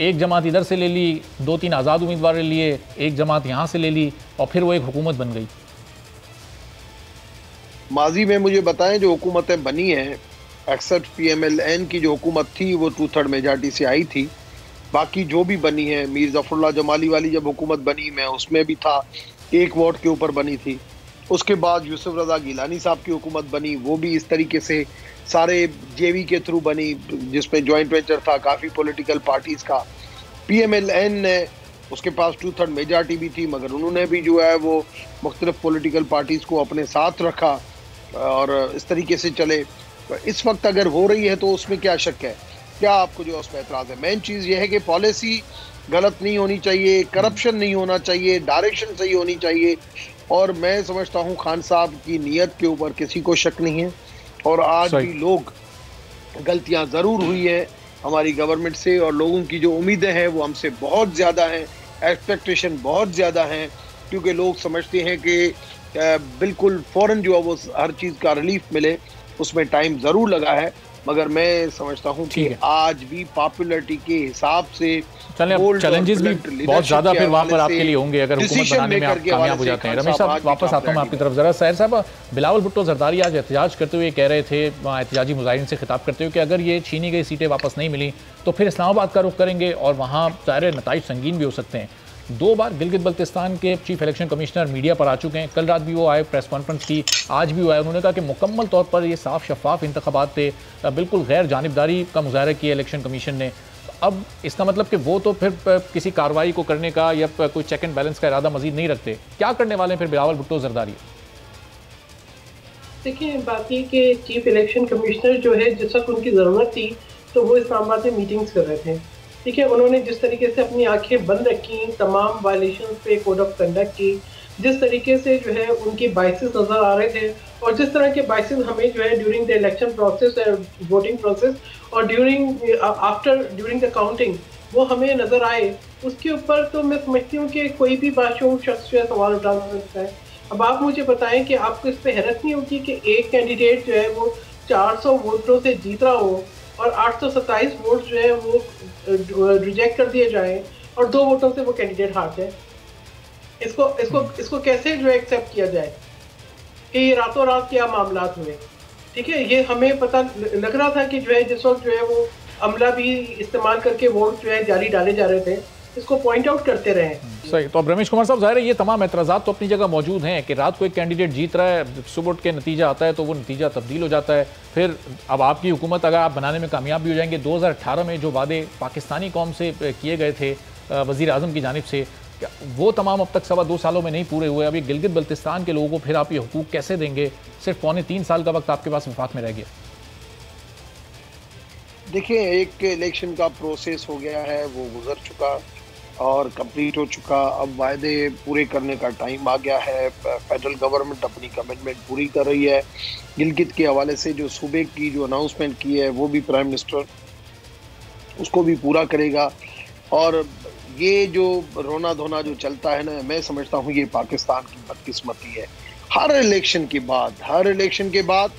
एक जमात इधर से ले ली, 2-3 आज़ाद उम्मीदवार ले लिए, एक जमात यहाँ से ले ली और फिर वो एक हुकूमत बन गई। माजी में मुझे बताएं जो हुकूमतें बनी हैं, एक्सेप्ट पीएमएलएन की जो हुकूमत थी वो 2/3 मेजॉरिटी से आई थी। बाकी जो भी बनी है, मीर जफरुल्लाह जमाली वाली जब हुकूमत बनी, मैं उसमें भी था, 1 वोट के ऊपर बनी थी। उसके बाद यूसुफ रजा गिलानी साहब की हुकूमत बनी, वो भी इस तरीके से सारे जेवी के थ्रू बनी, जिसमें जॉइंट वेंचर था काफ़ी पॉलिटिकल पार्टीज़ का। पीएमएलएन ने, उसके पास 2/3 मेजॉरिटी भी थी, मगर उन्होंने भी जो है वो मुख्तलिफ पॉलिटिकल पार्टीज़ को अपने साथ रखा और इस तरीके से चले। इस वक्त अगर हो रही है तो उसमें क्या शक है, क्या आपको जो उसमें एतराज़ है? मेन चीज़ ये है कि पॉलिसी गलत नहीं होनी चाहिए, करप्शन नहीं होना चाहिए, डायरेक्शन सही होनी चाहिए। और मैं समझता हूँ खान साहब की नीयत के ऊपर किसी को शक नहीं है, और आज भी लोग गलतियाँ ज़रूर हुई है हमारी गवर्नमेंट से, और लोगों की जो उम्मीदें हैं वो हमसे बहुत ज़्यादा हैं, एक्सपेक्टेशन बहुत ज़्यादा हैं, क्योंकि लोग समझते हैं कि बिल्कुल फ़ौरन जो है वो हर चीज़ का रिलीफ मिले, उसमें टाइम ज़रूर लगा है। मगर मैं समझता हूँ कि आज भी पॉपुलैरिटी के हिसाब से चैलेंजेस भी बहुत ज़्यादा फिर वहाँ पर आपके लिए होंगे अगर हुकूमत बनाने में आप कामयाब हो जाते हैं। रमेश साहब, वापस आता हूँ आपकी तरफ ज़रा। सैर साहब, बिलावल भुट्टो जरदारी आज एहतजाज करते हुए कह रहे थे, वहाँ एहतजाजी मुजाहिरीन से खिताब करते हुए, कि अगर ये छीनी गई सीटें वापस नहीं मिली तो फिर इस्लामाबाद का रुख करेंगे और वहाँ ज़ाहिर नताइज संगीन भी हो सकते हैं। 2 बार गिलगित बल्तिस्तान के चीफ इलेक्शन कमिश्नर मीडिया पर आ चुके हैं। कल रात भी वो आए, प्रेस कॉन्फ्रेंस की, आज भी वो आए। उन्होंने कहा कि मुकम्मल तौर पर ये साफ शफाफ इंतखाबात थे, बिल्कुल गैर जानिबदारी का मुजाहरा किया इलेक्शन कमीशन ने। अब इसका मतलब कि वो तो फिर किसी कार्रवाई को करने का या कोई चेक एंड बैलेंस का इरादा मजीद नहीं रखते। क्या करने वाले हैं फिर बिलावल भुट्टो जरदारी? देखिए, बात ये कि चीफ इलेक्शन कमिश्नर जो है, जिस वक्त उनकी ज़रूरत थी तो वो इस्लामाबाद में मीटिंग्स कर रहे थे। ठीक है, उन्होंने जिस तरीके से अपनी आंखें बंद रखी, तमाम वायलेशंस पे कोड ऑफ कंडक्ट की, जिस तरीके से जो है उनकी बाइसेस नज़र आ रहे थे, और जिस तरह के बाइसेस हमें जो है ड्यूरिंग द इलेक्शन प्रोसेस और वोटिंग प्रोसेस और ड्यूरिंग द काउंटिंग वो हमें नज़र आए, उसके ऊपर तो मैं समझती हूँ कि कोई भी बाशूर शख्स जो है सवाल उठा सकता है। अब आप मुझे बताएं कि आपको इस पर हैरत नहीं होगी कि एक कैंडिडेट जो है वो 400 वोटों से जीत रहा हो और 827 वोट जो है वो रिजेक्ट कर दिए जाएं और 2 वोटों से वो कैंडिडेट हार जाए? इसको कैसे जो है एक्सेप्ट किया जाए कि ये रातों रात क्या मामलात हुए? ठीक है, ये हमें पता लग रहा था कि जो है जिस वक्त जो है वो अमला भी इस्तेमाल करके वोट जो है जाली डाले जा रहे थे, इसको पॉइंट आउट करते रहे। सही। तो अब रमेश कुमार साहब, जाहिर है ये तमाम एतराज़ात तो अपनी जगह मौजूद हैं कि रात को एक कैंडिडेट जीत रहा है, सुबह उठ के नतीजा आता है तो वो नतीजा तब्दील हो जाता है। फिर अब आपकी हुकूमत अगर आप बनाने में कामयाब भी हो जाएंगे, 2018 में जो वादे पाकिस्तानी कौम से किए गए थे वज़ीर आज़म की जानिब से, वो तमाम अब तक 2.25 सालों में नहीं पूरे हुए। अभी गिलगित बल्तिस्तान के लोगों को फिर आप ये हुकूक कैसे देंगे? सिर्फ 2.25 साल का वक्त आपके पास वफाक में रह गया। देखिए, एक इलेक्शन का प्रोसेस हो गया है, वो गुजर चुका और कंप्लीट हो चुका। अब वायदे पूरे करने का टाइम आ गया है। फेडरल गवर्नमेंट अपनी कमिटमेंट पूरी कर रही है। गिलगित के हवाले से जो सूबे की जो अनाउंसमेंट की है वो भी प्राइम मिनिस्टर उसको भी पूरा करेगा। और ये जो रोना धोना जो चलता है ना, मैं समझता हूँ ये पाकिस्तान की बदकिस्मती है। हर इलेक्शन के बाद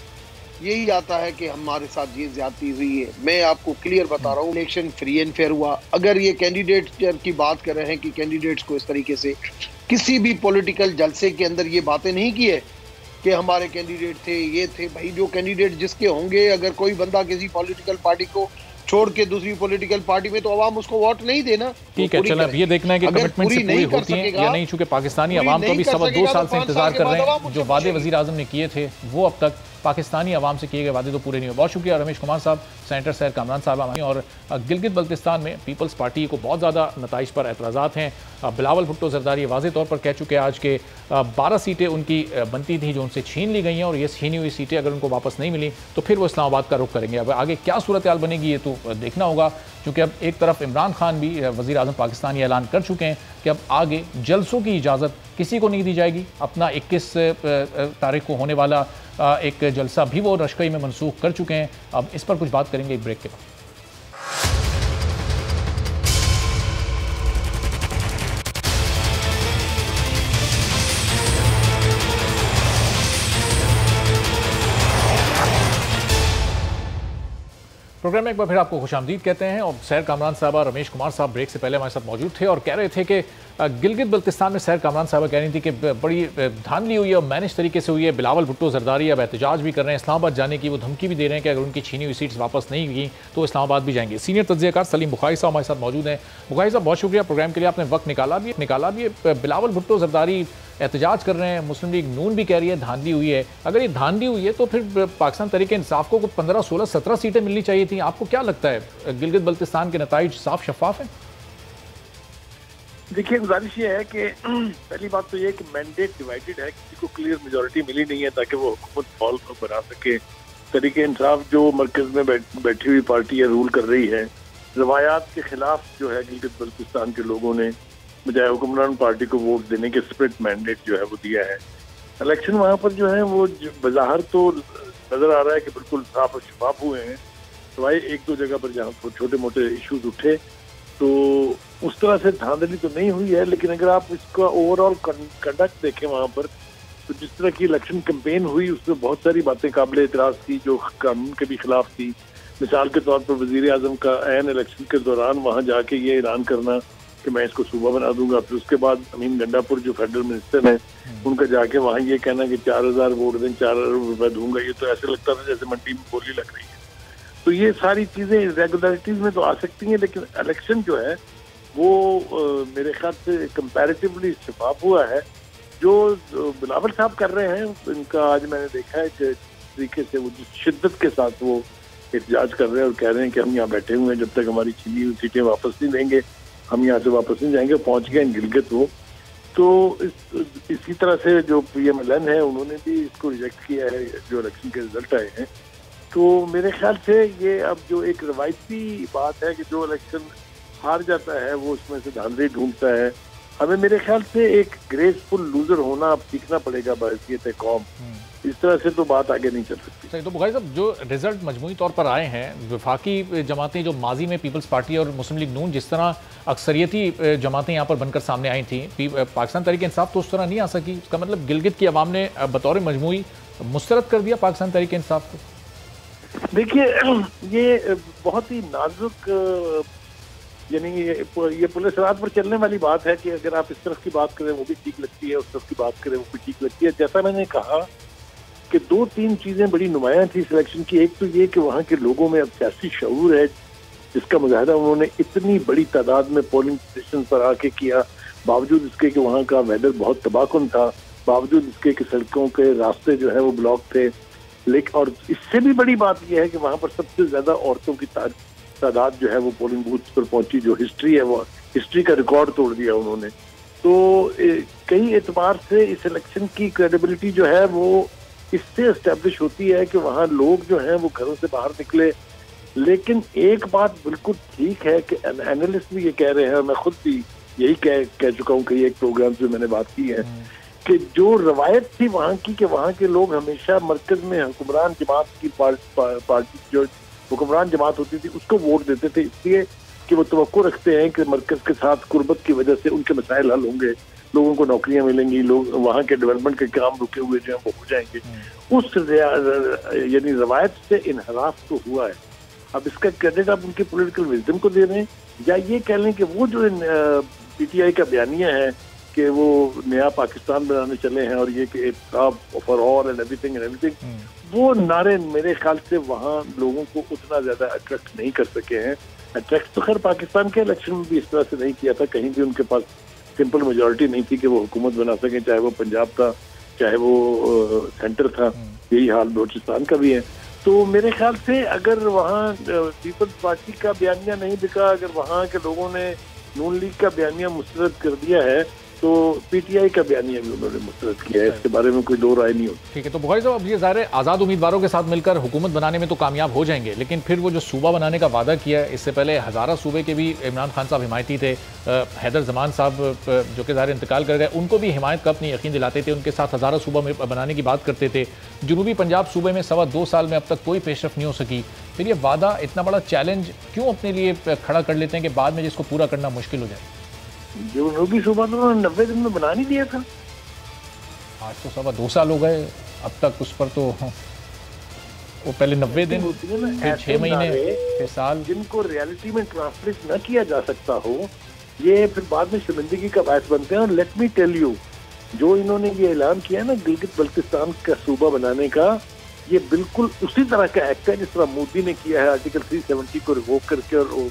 यही आता है कि हमारे साथ ये ज्यादती हुई है। मैं आपको क्लियर बता रहा हूँ, इलेक्शन फ्री एंड फेयर हुआ। अगर ये कैंडिडेट की बात कर रहे हैं कि कैंडिडेट्स को इस तरीके से किसी भी पॉलिटिकल जलसे के अंदर ये बातें नहीं की है कि हमारे कैंडिडेट थे, ये थे, भाई जो कैंडिडेट जिसके होंगे, अगर कोई बंदा किसी पॉलिटिकल पार्टी को छोड़ के दूसरी पॉलिटिकल पार्टी में, तो अवाम उसको वोट नहीं देना। ठीक है, चलो अब ये देखना है कि कमिटमेंट से पूरी होती है या नहीं। चूंकि पाकिस्तानी अवाम तो अभी 2.25 साल से इंतजार कर रहे हैं। जो वादे वजीर आजम ने किए थे वो अब तक पाकिस्तानी अवाम से किए गए वादे तो पूरे नहीं हुए। बहुत शुक्रिया रमेश कुमार साहब, सेनेटर सैर कामरान साहब। और गिलगित बल्तिस्तान में पीपल्स पार्टी को बहुत ज़्यादा नताइज पर एतराज़ात हैं। बिलावल भुट्टो जरदारी वाज़ेह तौर पर कह चुके हैं आज के 12 सीटें उनकी बनती थी जो उनसे छीन ली गई हैं, और ये छीनी हुई सीटें अगर उनको वापस नहीं मिली तो फिर वो इस्लामाबाद का रुख करेंगे। अब आगे क्या सूरत हाल बनेगी ये तो देखना होगा, क्योंकि अब एक तरफ इमरान खान भी वज़ीर आज़म पाकिस्तान ये ऐलान कर चुके हैं कि अब आगे जलसों की इजाज़त किसी को नहीं दी जाएगी। अपना 21 तारीख को होने वाला एक जलसा भी वो रशकई में मनसूख कर चुके हैं। अब इस पर कुछ बात करेंगे एक ब्रेक के बाद। प्रोग्राम में एक बार फिर आपको खुशामदीद कहते हैं। और सैर कामरान साहबा, रमेश कुमार साहब ब्रेक से पहले हमारे साथ मौजूद थे और कह रहे थे कि गिलगित बल्तिस्तान में सैर कामरान साहबा कह रही थी कि बड़ी धांधली हुई है और मैनेज तरीके से हुई है। बिलावल भुट्टो जरदारी अब एहतजाज भी कर रहे हैं, इस्लामाबाद जाने की वो धमकी भी दे रहे हैं कि अगर उनकी छीनी हुई सीट्स वापस नहीं हुई तो इस्लामाबाद भी जाएंगे। सीनियर तज्ज़ियाकार सलीम बुखारी साहब हमारे साथ मौजूद हैं। बुखारी साहब, बहुत शुक्रिया प्रोग्राम के लिए, आपने वक्त निकाला भी। बिलावल भुट्टो जरदारी एहतजाज कर रहे हैं, मुस्लिम लीग नून भी कह रही है धांधली हुई है। अगर ये धांधली हुई है तो फिर पाकिस्तान तहरीक इंसाफ को 15, 16, 17 सीटें मिलनी चाहिए थी। आपको क्या लगता है गिलगित बल्तिस्तान के नताइज साफ शफाफ हैं? देखिए, गुजारिश ये है कि पहली बात तो ये कि मैंडेट डिवाइडेड है, किसी को क्लियर मेजॉरिटी मिली नहीं है ताकि वो हुकूमत फॉल को बना सके। तहरीक इंसाफ जो मरकज में बैठी हुई पार्टी है, रूल कर रही है, रवायात के खिलाफ जो है गिलगित बल्तिस्तान के लोगों ने बजाय हुक्मरान पार्टी को वोट देने के स्प्लिट मैंडेट जो है वो दिया है। इलेक्शन वहाँ पर जो है वो बज़ाहिर तो नजर आ रहा है कि बिल्कुल साफ और शफाफ हुए हैं, सिवाय 1-2 जगह पर जहाँ छोटे मोटे इश्यूज उठे तो उस तरह से धांधली तो नहीं हुई है। लेकिन अगर आप इसका ओवरऑल कंडक्ट देखें वहाँ पर, तो जिस तरह की इलेक्शन कैंपेन हुई उसमें बहुत सारी बातें काबिल एतराज़ थी जो कानून के भी खिलाफ थी। मिसाल के तौर पर वज़ीर आज़म का ऐन इलेक्शन के दौरान वहाँ जाके ये ऐलान करना कि मैं इसको सूबा बना दूंगा। फिर उसके बाद अमीन गंडापुर जो फेडरल मिनिस्टर हैं उनका जाके वहाँ ये कहना कि 4000 वोट दें, 4 अरब रुपए दूंगा। ये तो ऐसे लगता था जैसे मंडी में बोली लग रही है। तो ये सारी चीजें इरेगुलरिटीज में तो आ सकती हैं, लेकिन इलेक्शन जो है वो मेरे ख्याल से कंपैरेटिवली शफाफ हुआ है। जो बिलावल साहब कर रहे हैं इनका आज मैंने देखा है कि तरीके से वो जिस शिद्दत के साथ वो एहतजाज कर रहे हैं और कह रहे हैं कि हम यहाँ बैठे हुए हैं, जब तक हमारी छीनी हुई सीटें वापस नहीं देंगे हम यहाँ से वापस नहीं जाएंगे। पहुँच गए गिलगित वो, तो इसी तरह से जो PMLN है उन्होंने भी इसको रिजेक्ट किया है जो इलेक्शन के रिजल्ट आए हैं। तो मेरे ख्याल से ये अब जो एक रवायती बात है कि जो इलेक्शन हार जाता है वो उसमें से धांधली ढूंढता है, हमें मेरे ख्याल से एक ग्रेसफुल लूजर होना अब सीखना पड़ेगा बहसीयत कौम। इस तरह से तो बात आगे नहीं चल सकती। सही। तो बुखारी साहब, जो रिजल्ट मजमूई तौर पर आए हैं, वफाकी जमातें जो माजी में पीपल्स पार्टी और मुस्लिम लीग नून जिस तरह अक्सरियती जमातें यहाँ पर बनकर सामने आई थी, पाकिस्तान तहरीक इंसाफ तो उस तरह नहीं आ सकी। इसका मतलब गिलगित की अवाम ने बतौर मजमूई मुस्तरद कर दिया पाकिस्तान तहरीक इंसाफ को। देखिए, ये बहुत ही नाजुक, यानी ये पुलिस रात पर चलने वाली बात है कि अगर आप इस तरफ की बात करें वो भी ठीक लगती है, उस तरफ की बात करें वो भी ठीक लगती है। जैसा मैंने कहा कि 2-3 चीजें बड़ी नुमायां थी सिलेक्शन की। एक तो ये कि वहाँ के लोगों में अब सियासी शऊर है जिसका मुजाहिदा उन्होंने इतनी बड़ी तादाद में पोलिंग स्टेशन पर आके किया, बावजूद इसके कि वहाँ का वेदर बहुत तबाहकुन था, बावजूद इसके कि सड़कों के रास्ते जो है वो ब्लॉक थे। लेकिन और इससे भी बड़ी बात यह है कि वहाँ पर सबसे ज्यादा औरतों की तादाद जो है वो पोलिंग बूथ पर पहुंची। जो हिस्ट्री है वो हिस्ट्री का रिकॉर्ड तोड़ दिया उन्होंने। तो कई एतबार से इस इलेक्शन की क्रेडिबिलिटी जो है वो इससे एस्टेब्लिश होती है कि वहाँ लोग जो हैं वो घरों से बाहर निकले। लेकिन एक बात बिल्कुल ठीक है कि एनालिस्ट भी ये कह रहे हैं, मैं खुद भी यही कह चुका हूँ कई एक प्रोग्राम में मैंने बात की है कि जो रवायत थी वहाँ की कि वहाँ के लोग हमेशा मरकज में हुक्मरान जमात की पार्टी जो हुक्मरान जमात होती थी उसको वोट देते थे, इसलिए कि वो तवक्को रखते हैं कि मरकज के साथ कुर्बत की वजह से उनके मसाइल हल होंगे, लोगों को नौकरियां मिलेंगी, लोग वहाँ के डेवलपमेंट के काम रुके हुए जो है वो हो जाएंगे। उस यानी रवायत से इनहराफ तो हुआ है। अब इसका क्रेडिट आप उनके पॉलिटिकल विजडम को दे रहे हैं या ये कह लें कि वो जो PTI का बयानिया है कि वो नया पाकिस्तान बनाने चले हैं और ये कि फॉर ऑल एंड एवरीथिंग वो नारे मेरे ख्याल से वहाँ लोगों को उतना ज्यादा अट्रैक्ट नहीं कर सके हैं। अट्रैक्ट तो खैर पाकिस्तान के इलेक्शन में भी इस तरह से नहीं किया था, कहीं भी उनके पास सिंपल मेजॉरिटी नहीं थी कि वो हुकूमत बना सके, चाहे वो पंजाब था चाहे वो सेंटर था। यही हाल बलूचिस्तान का भी है। तो मेरे ख्याल से अगर वहाँ पीपल्स पार्टी का बयानिया नहीं बिका, अगर वहाँ के लोगों ने नून लीग का बयानिया मुस्तरद कर दिया है तो PTI का बयानिया भी उन्होंने मुस्तरद किया है। इसके बारे में कोई दो राय नहीं होती। ठीक है। तो बुखारी साहब, अब ये ज़ाहिर है आज़ाद उम्मीदवारों के साथ मिलकर हुकूमत बनाने में तो कामयाब हो जाएंगे, लेकिन फिर वो जो सूबा बनाने का वादा किया है, इससे पहले हज़ारा सूबे के भी इमरान खान साहब हिमायती थे, हैदर जमान साहब जो कि ज़ाहिर इंतकाल कर गए, उनको भी हिमायत का अपनी यकीन दिलाते थे, उनके साथ हज़ारा सूबा में बनाने की बात करते थे। जनूबी पंजाब सूबे में 2.25 साल में अब तक कोई पेशरफ नहीं हो सकी। फिर ये वादा इतना बड़ा चैलेंज क्यों अपने लिए खड़ा कर लेते हैं कि बाद में जिसको पूरा करना मुश्किल हो जाए? जनूबी सूबा तो उन्होंने 90 दिन में बना नहीं दिया था। आज तो 2.25 साल हो गए अब तक उस पर, तो वो पहले 90 दिन, फिर 6 महीने, फिर साल, जिनको रियलिटी में ट्रांसलेट न किया जा सकता हो ये फिर बाद में शर्मिंदगी का बायस बनते हैं। और लेट मी टेल यू, जो इन्होंने ये ऐलान किया ना गिलगित बल्तिस्तान का सूबा बनाने का, ये बिल्कुल उसी तरह का एक्ट है जिस तरह मोदी ने किया है आर्टिकल 370 को रिवोक करके और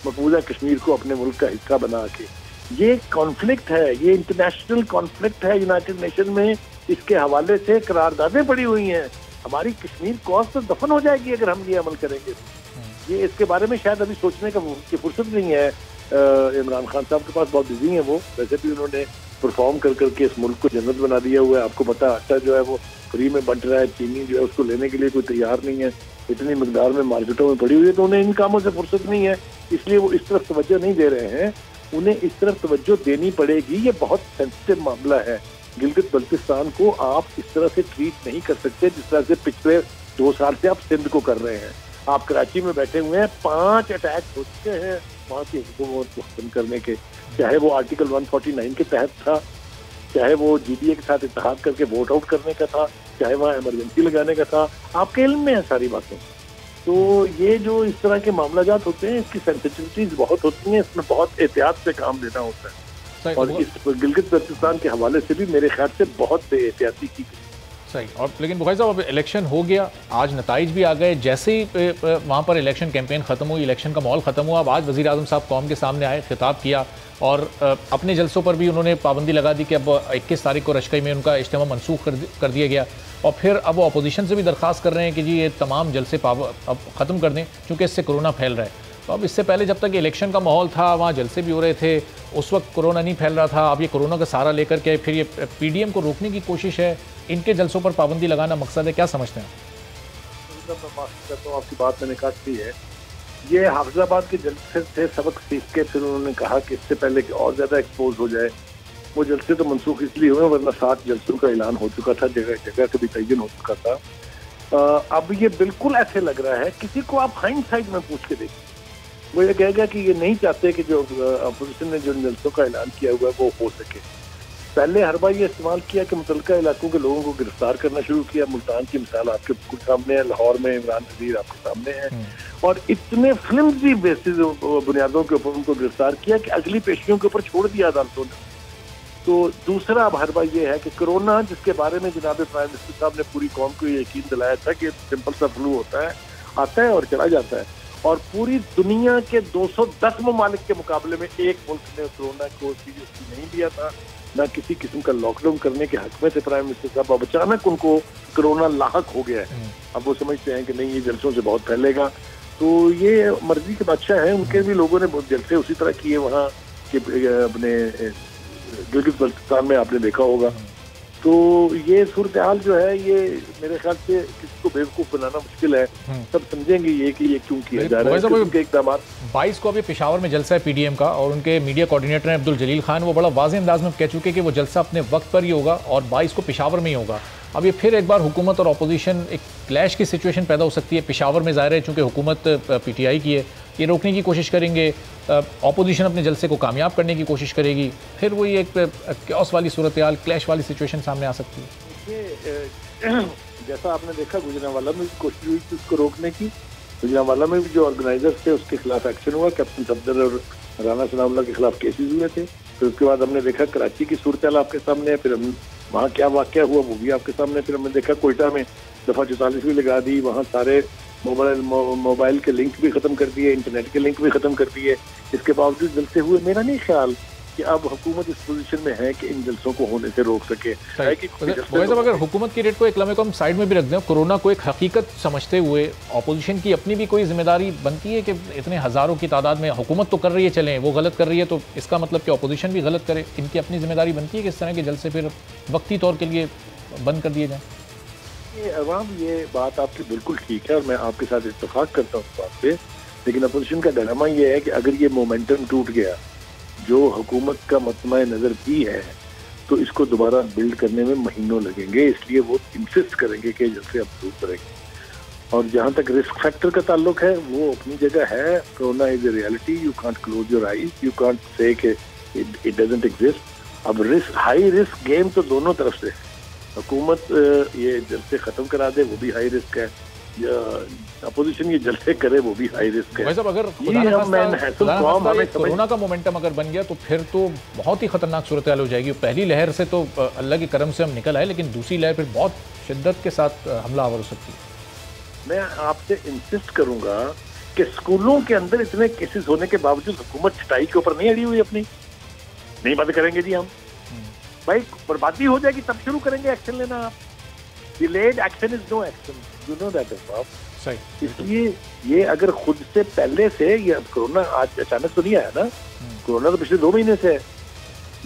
मकबूजा कश्मीर को अपने मुल्क का हिस्सा बना के। ये कॉन्फ्लिक्ट है, ये इंटरनेशनल कॉन्फ्लिक्ट है यूनाइटेड नेशन में। इसके हवाले से करारदादें पड़ी हुई हैं। हमारी कश्मीर कॉज तो दफन हो जाएगी अगर हम ये अमल करेंगे। ये इसके बारे में शायद अभी सोचने का फुर्सत नहीं है। इमरान खान साहब के पास बहुत बिजी हैं वो, वैसे भी उन्होंने परफॉर्म कर करके इस मुल्क को जन्नत बना दिया हुआ है। आपको पता है आटा जो है वो फ्री में बंट रहा है, चीनी जो है उसको लेने के लिए कोई तैयार नहीं है, इतनी मकदार में मार्केटों में पड़ी हुई है। तो उन्हें इन कामों से फुर्सत नहीं है, इसलिए वो इस तरफ तवज्जो नहीं दे रहे हैं। उन्हें इस तरफ तवज्जो देनी पड़ेगी। ये बहुत सेंसिटिव मामला है। गिलगित बल्तिस्तान को आप इस तरह से ट्रीट नहीं कर सकते जिस तरह से पिछले 2 साल से आप सिंध को कर रहे हैं। आप कराची में बैठे हुए हैं, 5 अटैक हो चुके हैं वहाँ की हुकूमत को खत्म करने के, चाहे वो आर्टिकल 149 के तहत था, चाहे वो GDA के साथ इत्तेहाद करके वोट आउट करने का था, चाहे वहाँ इमरजेंसी लगाने का था। आपके इल्म में है सारी बातें। तो ये जो इस तरह के मामलाजात होते हैं इसकी सेंसिटिविटीज बहुत होती हैं, इसमें बहुत एहतियात से काम लेना होता है। और इस गिलगित बल्तिस्तान के हवाले से भी मेरे ख्याल से बहुत बेएहतियाती की गई। सही। और लेकिन बुखारी साहब अब इलेक्शन हो गया, आज नताइज भी आ गए, जैसे ही वहाँ पर इलेक्शन कैंपेन ख़त्म हुई, इलेक्शन का माहौल ख़त्म हुआ, अब आज वज़ीर आज़म साहब कौम के सामने आए, खिताब किया और अपने जलसों पर भी उन्होंने पाबंदी लगा दी कि अब 21 तारीख को रशकई में उनका इज्तिमा मनसूख कर दिया गया। और फिर अब वो अपोजिशन से भी दरख्वास्त कर रहे हैं कि जी ये तमाम जलसे अब ख़त्म कर दें क्योंकि इससे कोरोना फैल रहा है। तो अब इससे पहले जब तक इलेक्शन का माहौल था, वहाँ जलसे भी हो रहे थे, उस वक्त कोरोना नहीं फैल रहा था। अब ये कोरोना का सहारा लेकर के फिर ये पीडीएम को रोकने की कोशिश है, इनके जलसों पर पाबंदी लगाना मकसद है, क्या समझते हैं? मैं माफ़ी करता हूँ, आपकी बात मैंने काट दी है। ये हाफिजाबाद के जलसे से सबक सीख के फिर उन्होंने कहा कि इससे पहले कि और ज़्यादा एक्सपोज हो जाए, वो जलसे तो मनसूख इसलिए हुए वरना 7 जलसों का ऐलान हो चुका था, जगह जगह का भी तयन हो चुका था। अब ये बिल्कुल ऐसे लग रहा है, किसी को आप हाइंडसाइट में पूछ के देखिए, वो ये कहेगा कि ये नहीं चाहते कि जो अपोजिशन ने जो जलसों का ऐलान किया हुआ है वो हो सके। पहले हर बार ये इस्तेमाल किया कि मुतल्लिका इलाकों के लोगों को गिरफ्तार करना शुरू किया। मुल्तान की मिसाल आपके बिल्कुल सामने है, लाहौर में इमरान नज़ीर आपके सामने है, और इतने फ्लिमजी बेसिस बुनियादों के ऊपर उनको गिरफ्तार किया कि अगली पेशियों के ऊपर छोड़ दिया अदालतों ने। तो दूसरा अब हर बार ये है कि कोरोना, जिसके बारे में जनाब प्राइम मिनिस्टर साहब ने पूरी कौम को यकीन दिलाया था कि सिंपल सा फ्लू होता है, आता है और चला जाता है, और पूरी दुनिया के 210 ममालिक के मुकाबले में एक मुल्क ने कोरोना को सीरियसली नहीं लिया था, ना किसी किस्म का लॉकडाउन करने के हक में थे प्राइम मिनिस्टर साहब। अब अचानक उनको कोरोना लाहक हो गया है, अब वो समझते हैं कि नहीं ये जलसों से बहुत फैलेगा। तो ये मर्जी के बादशाह हैं, उनके भी लोगों ने बहुत जलसे उसी तरह किए वहाँ के अपने गिलगित बल्तिस्तान में, आपने देखा होगा। तो ये सूरत हाल जो है, ये मेरे ख्याल से किसी को बेवकूफ़ बनाना मुश्किल है। सब समझेंगे ये कि ये क्यों किया जा रहा है। उनके इक़दाम 22 को अभी पेशावर में जलसा है पीडीएम का, और उनके मीडिया कोऑर्डिनेटर हैं अब्दुल जलील खान, वो बड़ा वाज़ेह अंदाज में कह चुके कि वो जलसा अपने वक्त पर ही होगा और 22 को पेशावर में ही होगा। अब ये फिर एक बार हुकूमत और अपोजिशन एक क्लैश की सिचुएशन पैदा हो सकती है। पेशावर में ज़ाहिर है चूँकि हुकूमत पीटीआई की है, ये रोकने की कोशिश करेंगे, अपोजिशन अपने जलसे को कामयाब करने की कोशिश करेगी, फिर वही एक क्योस वाली सूरत हाल, क्लैश वाली सिचुएशन सामने आ सकती है। जैसा आपने देखा गुजरांवाला में भी कोशिश हुई थी उसको रोकने की, गुजरांवाला में भी जो ऑर्गेनाइजर्स थे उसके खिलाफ एक्शन हुआ, कैप्टन सफदर और राना सनाउल्लाह के खिलाफ केसेस हुए थे। फिर उसके बाद हमने देखा कराची की सूरत हाल आपके सामने है, फिर हम वहाँ क्या वाक़या हुआ वो भी आपके सामने। फिर हमने देखा कोयटा में दफ़ा 44 भी लगा दी, वहाँ सारे मोबाइल के लिंक भी ख़त्म कर दिए, इंटरनेट के लिंक भी ख़त्म कर दिए। इसके बावजूद जलसे हुए। मेरा नहीं ख्याल कि अब हुकूमत इस पोजीशन में है कि इन जलसों को होने से रोक सके। अगर हुकूमत की रेट को एक लम्हे को हम साइड में भी रख दें, कोरोना को एक हकीकत समझते हुए अपोजिशन की अपनी भी कोई जिम्मेदारी बनती है कि इतने हज़ारों की तादाद में हुकूमत तो कर रही है, चलें वो गलत कर रही है तो इसका मतलब कि अपोजिशन भी गलत करे, इनकी अपनी जिम्मेदारी बनती है कि इस तरह के जलसे फिर वक्ती तौर के लिए बंद कर दिए जाएँ? अवाम, ये बात आपकी बिल्कुल ठीक है और मैं आपके साथ इत्तेफाक करता हूँ इस बात पे, लेकिन अपोजिशन का डिलेमा ये है कि अगर ये मोमेंटम टूट गया, जो हुकूमत का मतमा नज़र भी है, तो इसको दोबारा बिल्ड करने में महीनों लगेंगे। इसलिए वो इंसिस्ट करेंगे कि जैसे अब दूर करेंगे। और जहाँ तक रिस्क फैक्टर का ताल्लुक है, वो अपनी जगह है। Corona is a reality, you can't close your eyes, you can't say कि इट डजंट एग्जिस्ट। अब रिस्क, हाई रिस्क गेम तो दोनों तरफ से है। हुकूमत ये जलसे ख़त्म करा दे वो भी हाई रिस्क है, अपोजिशन ये जलसे करे वो भी हाई रिस्क है। अगर कोरोना का मोमेंटम अगर बन गया तो फिर तो बहुत ही खतरनाक सूरत हाल हो जाएगी। पहली लहर से तो अल्लाह के करम से हम निकल आए, लेकिन दूसरी लहर फिर बहुत शिद्दत के साथ हमलावर हो सकती है। मैं आपसे इंसिस्ट करूंगा कि स्कूलों के अंदर इतने केसेस होने के बावजूद हुकूमत छटाई के ऊपर नहीं अड़ी हुई अपनी, नहीं बंद करेंगे जी हम, भाई बर्बादी हो जाएगी तब शुरू करेंगे एक्शन लेना। आप delayed action is no action, you know that is आप सही। इसलिए ये अगर खुद से पहले से, ये कोरोना आज अचानक तो नहीं आया ना, कोरोना तो पिछले 2 महीने से है।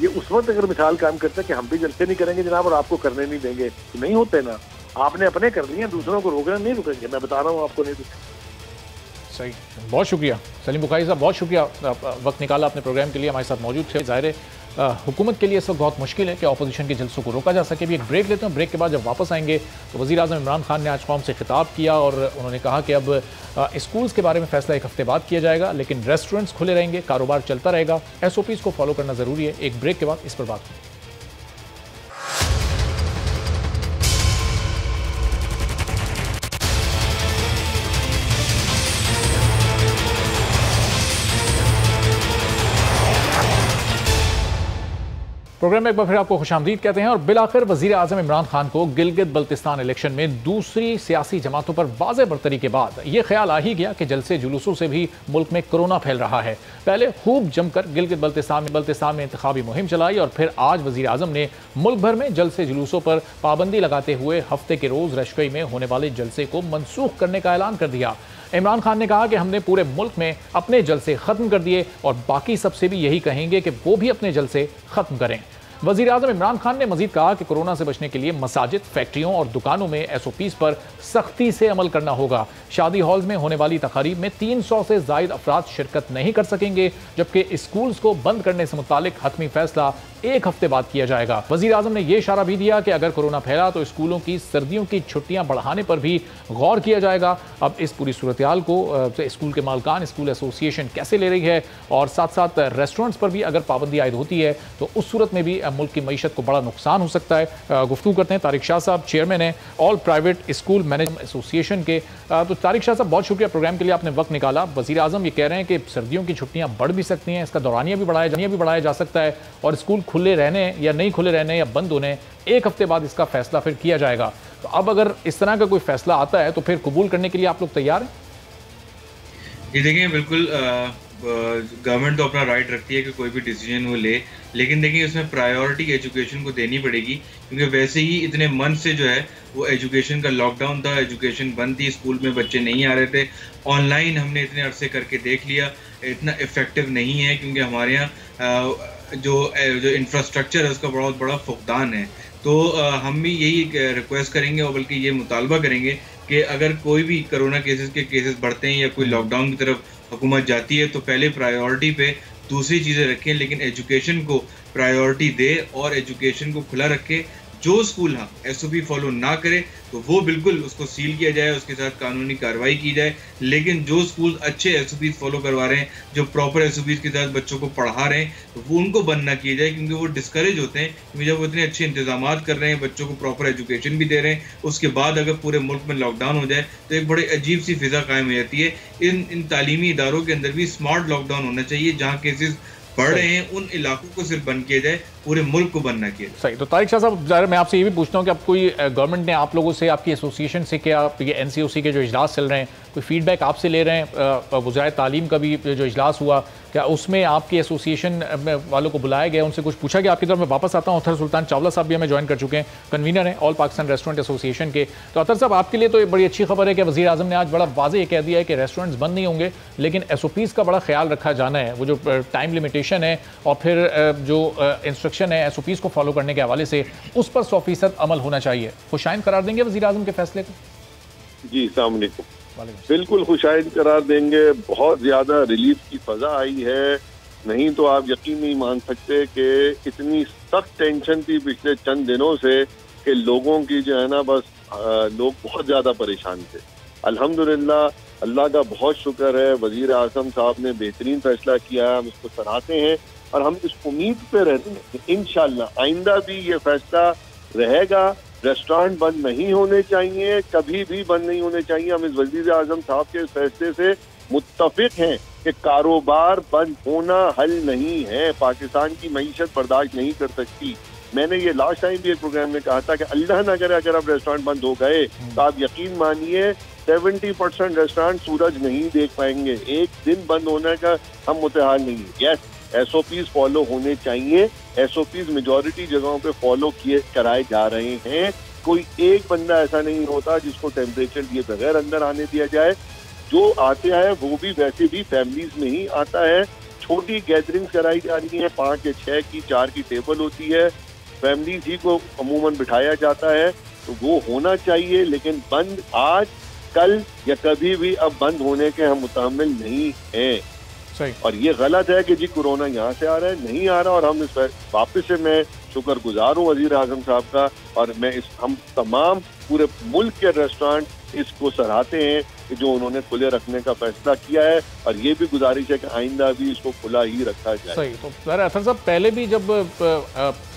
ये उस वक्त अगर मिसाल काम करता है कि हम भी जलसे नहीं करेंगे जनाब और आपको करने नहीं देंगे, तो नहीं होते ना। आपने अपने कर लिए, दूसरों को रोकना नहीं रुकेंगे। मैं बता रहा हूँ आपको नहीं रुकेंगे। सही, बहुत शुक्रिया सलीम बुखारी साहब, बहुत शुक्रिया वक्त निकाला अपने प्रोग्राम के लिए, हमारे साथ मौजूद थे। ज़ाहिर है हुकूमत के लिए इस वक्त बहुत मुश्किल है कि अपोजिशन के जलसों को रोका जा सके। भी एक ब्रेक लेते हैं, ब्रेक के बाद जब वापस आएंगे तो वज़ीर आज़म इमरान खान ने आज कौम से खिताब किया और उन्होंने कहा कि अब स्कूल्स के बारे में फैसला 1 हफ्ते बाद किया जाएगा, लेकिन रेस्टोरेंट्स खुले रहेंगे, कारोबार चलता रहेगा, SOPs को फॉलो करना ज़रूरी है। एक ब्रेक के बाद इस पर बात होगी। प्रोग्राम में एक बार फिर आपको खुशामदीद कहते हैं। और बिलाखिर वज़ीर आज़म इमरान खान को गिलगित बल्तिस्तान इलेक्शन में दूसरी सियासी जमातों पर वाज़ेह बरतरी के बाद ये ख्याल आ ही गया कि जलसे जुलूसों से भी मुल्क में कोरोना फैल रहा है। पहले खूब जमकर गिलगित बल्तिस्तान में इंतखाबी मुहिम चलाई और फिर आज वज़ीर आज़म ने मुल्क भर में जलसे जुलूसों पर पाबंदी लगाते हुए हफ्ते के रोज़ रशकई में होने वाले जलसे को मनसूख करने का ऐलान कर दिया। इमरान खान ने कहा कि हमने पूरे मुल्क में अपने जलसे ख़त्म कर दिए और बाकी सबसे भी यही कहेंगे कि वो भी अपने जलसे ख़त्म करें। वज़ीर आज़म इमरान खान ने मजीद कहा कि कोरोना से बचने के लिए मसाजिद, फैक्ट्रियों और दुकानों में SOPs पर सख्ती से अमल करना होगा। शादी हॉल्स में होने वाली तकारीब में 300 से ज़ायद अफराद शिरकत नहीं कर सकेंगे, जबकि स्कूल्स को बंद करने से मुतालिक हतमी फैसला एक हफ्ते बाद किया जाएगा। वज़ीर आज़म ने यह इशारा भी दिया कि अगर कोरोना फैला तो स्कूलों की सर्दियों की छुट्टियां बढ़ाने पर भी गौर किया जाएगा। अब इस पूरी सूरत हाल को स्कूल के मालकान, स्कूल एसोसिएशन कैसे ले रही है और साथ साथ रेस्टोरेंट्स पर भी अगर पाबंदी आयद होती है तो उस सूरत में भी मुल्क की मईशत को बड़ा नुकसान हो सकता है। गुफ्तगू करते हैं तारिक शाह साहब, चेयरमैन है all private school management association के। तो तारिक शाह साहब, बहुत शुक्रिया प्रोग्राम के लिए, आपने वक्त निकाला। वज़ीर आज़म ये कह रहे हैं कि सर्दियों की छुट्टियां बढ़ भी सकती हैं, इसका दौरानिया भी बढ़ाया जा सकता है और स्कूल खुले रहने या नहीं खुले रहने या बंद होने एक हफ्ते बाद इसका फैसला फिर किया जाएगा। तो अब अगर इस तरह का कोई फैसला आता है तो फिर कबूल करने के लिए आप लोग तैयार हैं? जी देखिए, बिल्कुल गवर्नमेंट तो अपना राइट रखती है कि कोई भी डिसीजन वो ले, लेकिन देखिए उसमें प्रायोरिटी एजुकेशन को देनी पड़ेगी, क्योंकि वैसे ही इतने मन से जो है वो एजुकेशन का लॉकडाउन था, एजुकेशन बंद थी, स्कूल में बच्चे नहीं आ रहे थे। ऑनलाइन हमने इतने अरसे करके देख लिया, इतना इफ़ेक्टिव नहीं है, क्योंकि हमारे यहाँ जो इंफ्रास्ट्रक्चर है उसका बहुत बड़ा फुकदान है। तो हम भी यही रिक्वेस्ट करेंगे और बल्कि ये मुतालबा करेंगे कि अगर कोई भी कोरोना केसेस बढ़ते हैं या कोई लॉकडाउन की तरफ हुकूमत जाती है तो पहले प्रायोरिटी पे दूसरी चीज़ें रखें, लेकिन एजुकेशन को प्रायोरिटी दे और एजुकेशन को खुला रखे। जो स्कूल SOP फॉलो ना करे तो वो बिल्कुल उसको सील किया जाए, उसके साथ कानूनी कार्रवाई की जाए। लेकिन जो स्कूल अच्छे SOPs फॉलो करवा रहे हैं, जो प्रॉपर SOPs के साथ बच्चों को पढ़ा रहे हैं, तो वो उनको बंद ना किया जाए, क्योंकि वो डिस्करेज होते हैं। क्योंकि जब वो इतने अच्छे इंतजाम कर रहे हैं, बच्चों को प्रॉपर एजुकेशन भी दे रहे हैं, उसके बाद अगर पूरे मुल्क में लॉकडाउन हो जाए तो एक बड़ी अजीब सी फिजा कायम हो जाती है। इन तालीमी इदारों के अंदर भी स्मार्ट लॉकडाउन होना चाहिए, जहाँ केसेस बढ़ रहे हैं उन इलाकों को सिर्फ बंद किया जाए, पूरे मुल्क को बंद ना किया जाए। सही। तो तारिक शाह साहब, ज़रा मैं आपसे ये भी पूछता हूँ कि अब कोई गवर्नमेंट ने आप लोगों से, आपकी एसोसिएशन से, क्या ये NCOC के जो इजलास चल रहे हैं, कोई फीडबैक आपसे ले रहे हैं? वज़ारत तालीम का भी जो इजलास हुआ, क्या उसमें आपकी एसोसिएशन वालों को बुलाया गया, उनसे कुछ पूछा गया? आपकी तरफ मैं वापस आता हूँ। अतर सुल्तान चावला साहब भी हमें ज्वाइन कर चुके हैं, कन्वीनर हैं ऑल पाकिस्तान रेस्टोरेंट एसोसिएशन के। तो अतर साहब, आपके लिए तो ये बड़ी अच्छी खबर है कि वज़ीर आज़म ने आज बड़ा वाज़ेह कह दिया है कि रेस्टोरेंट्स बंद नहीं होंगे, लेकिन SOPs का बड़ा ख्याल रखा जाना है। वो जो टाइम लिमिटेशन है और फिर जो इंस्ट्रक्शन है SOPs को फॉलो करने के हवाले से, उस पर 100% अमल होना चाहिए। खुशाइन करार देंगे वज़ीर आज़म के फैसले को? जी, अस्सलाम वालेकुम। बिल्कुल खुशाइन करार देंगे। बहुत ज्यादा रिलीफ की फजा आई है, नहीं तो आप यकीन नहीं मान सकते कि इतनी सख्त टेंशन थी पिछले चंद दिनों से कि लोगों की जो है ना, बस लोग बहुत ज्यादा परेशान थे। अल्हम्दुलिल्लाह, अल्लाह का बहुत शुक्र है, वजीर आज़म साहब ने बेहतरीन फैसला किया है, हम इसको सराहते हैं और हम इस उम्मीद पे रहते हैं कि इंशाअल्लाह आइंदा भी ये फैसला रहेगा। रेस्टोरेंट बंद नहीं होने चाहिए, कभी भी बंद नहीं होने चाहिए। हम इस वजीर आज़म साहब के फैसले से मुत्तफिक हैं कि कारोबार बंद होना हल नहीं है, पाकिस्तान की मईशत बर्दाश्त नहीं कर सकती। मैंने ये लास्ट टाइम भी एक प्रोग्राम में कहा था कि अल्लाह न करे अगर अब रेस्टोरेंट बंद हो गए तो आप यकीन मानिए 70% रेस्टोरेंट सूरज नहीं देख पाएंगे। एक दिन बंद होने का हम मुतहाल नहीं है। यस, SOPs फॉलो होने चाहिए। SOPs मेजॉरिटी जगहों पे फॉलो कराए जा रहे हैं। कोई एक बंदा ऐसा नहीं होता जिसको टेम्परेचर दिए बगैर अंदर आने दिया जाए। जो आते हैं वो भी वैसे भी फैमिलीज में ही आता है। छोटी गैदरिंग्स कराई जा रही है, 5 या 6 की 4 की टेबल होती है, फैमिलीज ही को अमूमन बिठाया जाता है, तो वो होना चाहिए। लेकिन बंद आज कल या कभी भी अब बंद होने के हम मुतहम्मिल नहीं हैं। और ये गलत है कि जी कोरोना यहाँ से आ रहा है, नहीं आ रहा। और हम इस पर वापस से मैं शुक्रगुजार हूँ वजीर आज़म साहब का, और मैं हम तमाम पूरे मुल्क के रेस्टोरेंट इसको सराहते हैं कि जो उन्होंने खुले रखने का फैसला किया है, और ये भी गुजारिश है कि आइंदा भी इसको खुला ही रखा जाए। सही। तो अतर साहब, पहले भी जब